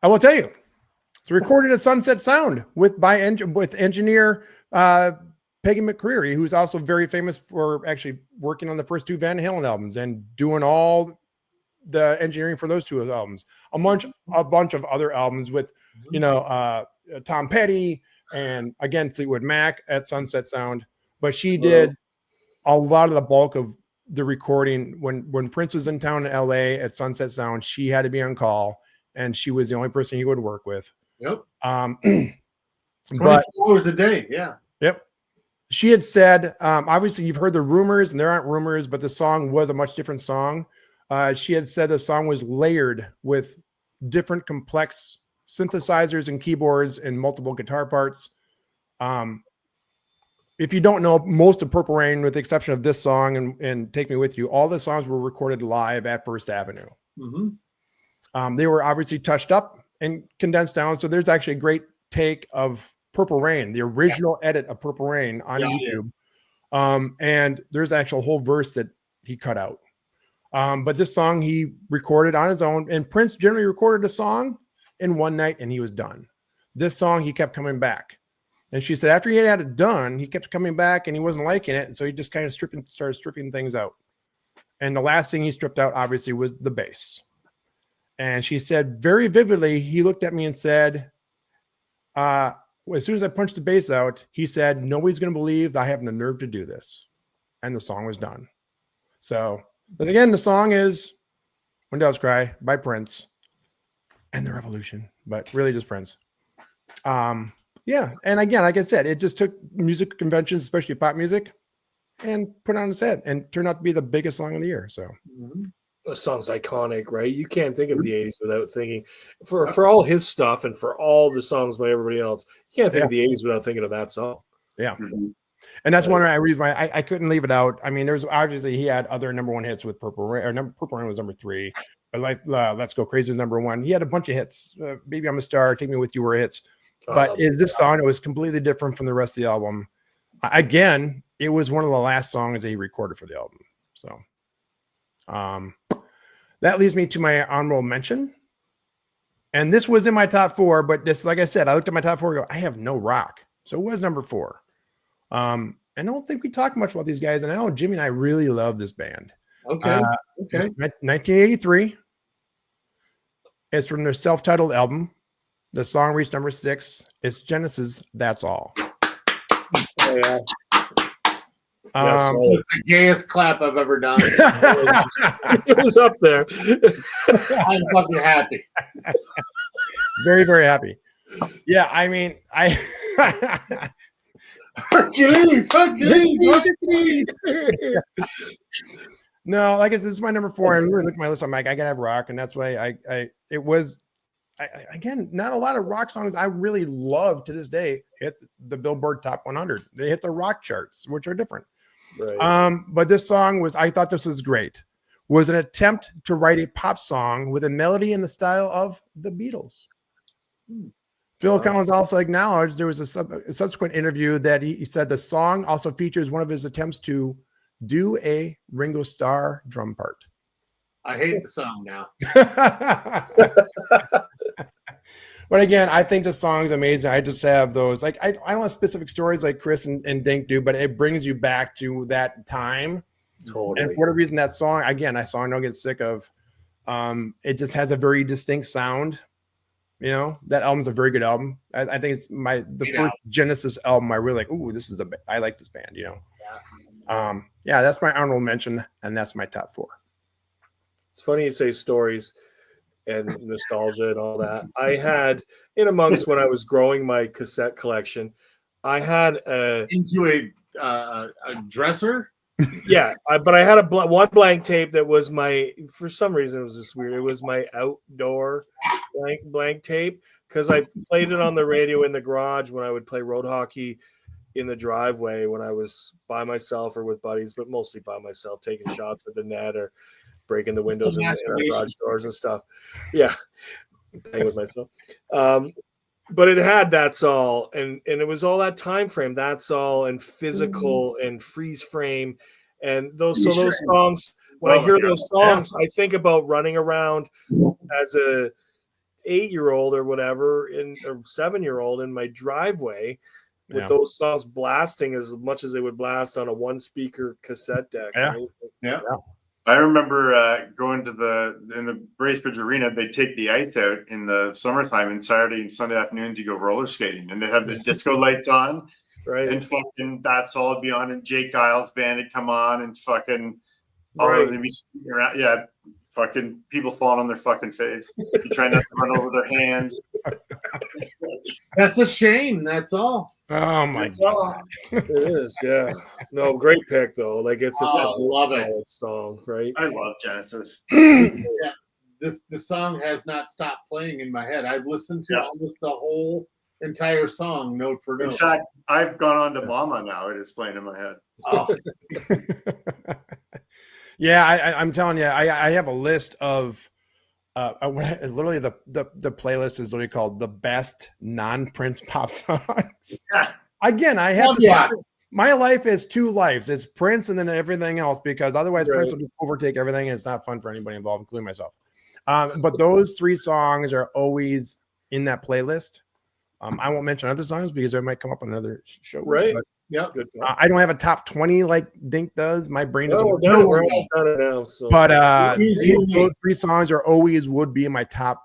I will tell you. It's recorded at Sunset Sound with engineer Peggy McCreary, who's also very famous for actually working on the first two Van Halen albums and doing all the engineering for those two albums. A bunch of other albums with, Tom Petty and again Fleetwood Mac at Sunset Sound. But she did a lot of the bulk of the recording when Prince was in town in LA at Sunset Sound. She had to be on call, and she was the only person he would work with. Yep. 24 but hours a day. Yeah. Yep. She had said, obviously you've heard the rumors, and there aren't rumors, but the song was a much different song. She had said the song was layered with different complex synthesizers and keyboards and multiple guitar parts. If you don't know, most of Purple Rain, with the exception of this song and Take Me With You, all the songs were recorded live at First Avenue. Mm-hmm. They were obviously touched up and condensed down. So there's actually a great take of Purple Rain, the original edit of Purple Rain on YouTube. And there's actual whole verse that he cut out. But this song he recorded on his own, and Prince generally recorded a song in one night and he was done. This song, he kept coming back. And she said after he had it done, he kept coming back and he wasn't liking it. And so he just kind of started stripping things out. And the last thing he stripped out, obviously, was the bass. And she said very vividly, he looked at me and said, as soon as I punched the bass out, he said, nobody's going to believe that I have the nerve to do this. And the song was done. So, but again, the song is When Doves Cry by Prince and the Revolution, but really just Prince. Yeah. And again, like I said, it just took music conventions, especially pop music, and put it on its head and turned out to be the biggest song of the year. So The song's iconic, right? You can't think of the 80s without thinking for all his stuff and for all the songs by everybody else. You can't think of the 80s without thinking of that song. Yeah. And that's one reason why I couldn't leave it out. I mean, there's obviously he had other number one hits with Purple Rain, or Purple Rain was number 3. But like Let's Go Crazy was number 1. He had a bunch of hits. Baby I'm a Star, Take Me With You were hits. But this song, it was completely different from the rest of the album. Again, it was one of the last songs that he recorded for the album. So that leads me to my honorable mention. And this was in my top 4, but this, like I said, I looked at my top 4 and go, I have no rock. So it was number 4. I don't think we talk much about these guys. And I know Jimmy and I really love this band. Okay. 1983. It's from their self-titled album. The song reached number 6. It's Genesis, That's All. Oh, yeah. It's the gayest clap I've ever done. It was up there. I'm fucking happy. Very, very happy. Yeah, I mean, Hercules. No, like I said, this is my number 4. And really look at my list. I'm like, I gotta have rock, and that's why again, not a lot of rock songs I really love to this day hit the Billboard Top 100. They hit the rock charts, which are different. Right. But this song I thought this was great. Was an attempt to write a pop song with a melody in the style of the Beatles. Phil Collins also acknowledged there was a subsequent interview that he said the song also features one of his attempts to do a Ringo Starr drum part. I hate the song now. But again, I think the song's amazing. I just have those, like, I don't have specific stories like Chris and Dink do, but it brings you back to that time. Totally. And for whatever reason, that song, again, I don't get sick of. It just has a very distinct sound. You know, that album's a very good album. I think it's the first Genesis album. I really like. Ooh, I like this band. You know, yeah, that's my honorable mention, and that's my top 4. It's funny you say stories and nostalgia and all that. I had in amongst when I was growing my cassette collection, I had into a dresser. Yeah, but I had one blank tape that was for some reason it was just weird. It was my outdoor blank tape because I played it on the radio in the garage when I would play road hockey in the driveway when I was by myself or with buddies, but mostly by myself, taking shots at the net or breaking the windows in the garage doors and stuff. Yeah, playing with myself. But it had That's All, and it was all that time frame, That's All, and Physical and Freeze Frame, and those songs. When I hear those songs, I think about running around as a 8-year-old or whatever, or 7-year-old in my driveway with those songs blasting as much as they would blast on a 1-speaker cassette deck. Yeah. Right? Yeah. I remember going to in the Bracebridge Arena, they take the ice out in the summertime, and Saturday and Sunday afternoons you go roller skating, and they have the disco lights on, Right. and fucking That's All be on, and Jake Giles band would come on, and fucking all Right. of them be skating around. Yeah, fucking people falling on their fucking face. You try not to run over their hands. That's a shame. That's all. Oh my God. It is, yeah. No, great pick though. Like it's a love song, right? I love Genesis. The song has not stopped playing in my head. I've listened to almost the whole entire song, note for note. In fact, I've gone on to Mama now. It is playing in my head. Oh, Yeah, I'm telling you, I have a list of literally the playlist is literally called the best non-Prince pop songs. Again, I have my life is 2 lives. It's Prince and then everything else, because otherwise Prince will just overtake everything, and it's not fun for anybody involved, including myself. But those 3 songs are always in that playlist. I won't mention other songs because they might come up on another show. Right. But, yeah. Good. I don't have a top 20 like Dink does. My brain doesn't. We're done it now. So. But those 3 songs would be in my top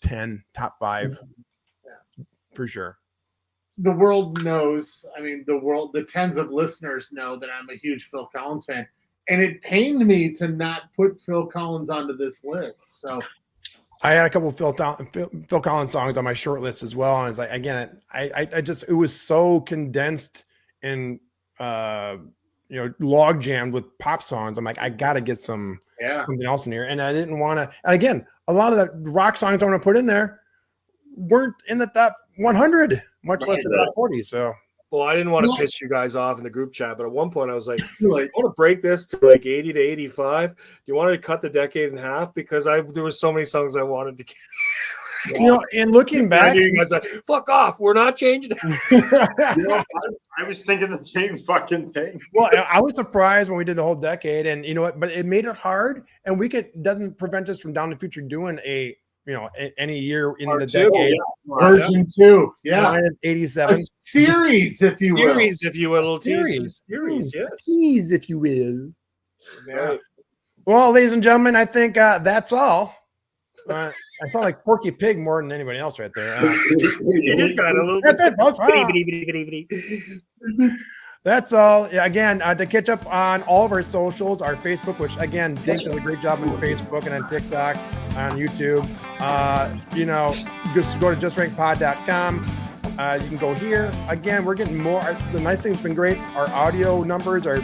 10, top 5 for sure. The world knows. I mean, the tens of listeners know that I'm a huge Phil Collins fan, and it pained me to not put Phil Collins onto this list. So I had a couple of Phil Collins songs on my short list as well, and it's like, again, I just, it was so condensed and log jammed with pop songs. I'm like, I gotta get something else in here, and I didn't want to. And again, a lot of the rock songs I want to put in there weren't in the top 100, much less the top 40. So, well, I didn't want to piss you guys off in the group chat, but at one point I was like, I want to break this to like 80 to 85. Do you want to cut the decade in half? Because there was so many songs I wanted to. And looking back, you guys like, fuck off. We're not changing it. I was thinking the same fucking thing. Well, I was surprised when we did the whole decade, and you know what? But it made it hard, and doesn't prevent us from down the future doing any year in the decade. Version 2, Mine is 87. A series, if you will. Series, yes. Series, if you will. Yeah. Well, ladies and gentlemen, I think that's all. I felt like Porky Pig more than anybody else right there. You did kind of a little That's it, folks. Wow. bit. That's all. Yeah, again, to catch up on all of our socials, our Facebook, which again, Dink does a great job on Facebook and on TikTok, on YouTube. Just go to justrankedpod.com. You can go here. Again, we're getting more. The nice thing's been great. Our audio numbers are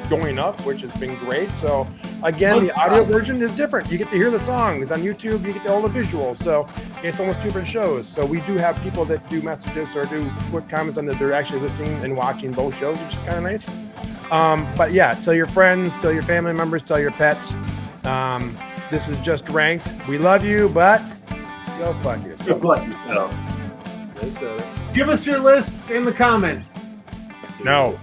going up, which has been great. So again, the audio version is different. You get to hear the songs on YouTube. You get all the visuals. So it's almost 2 different shows. So we do have people that do messages or do put comments on that they're actually listening and watching both shows, which is kind of nice. But yeah, tell your friends, tell your family members, tell your pets. This is Just Ranked. We love you, but go fuck yourself. Go fuck yourself. That's, Give us your lists in the comments. No.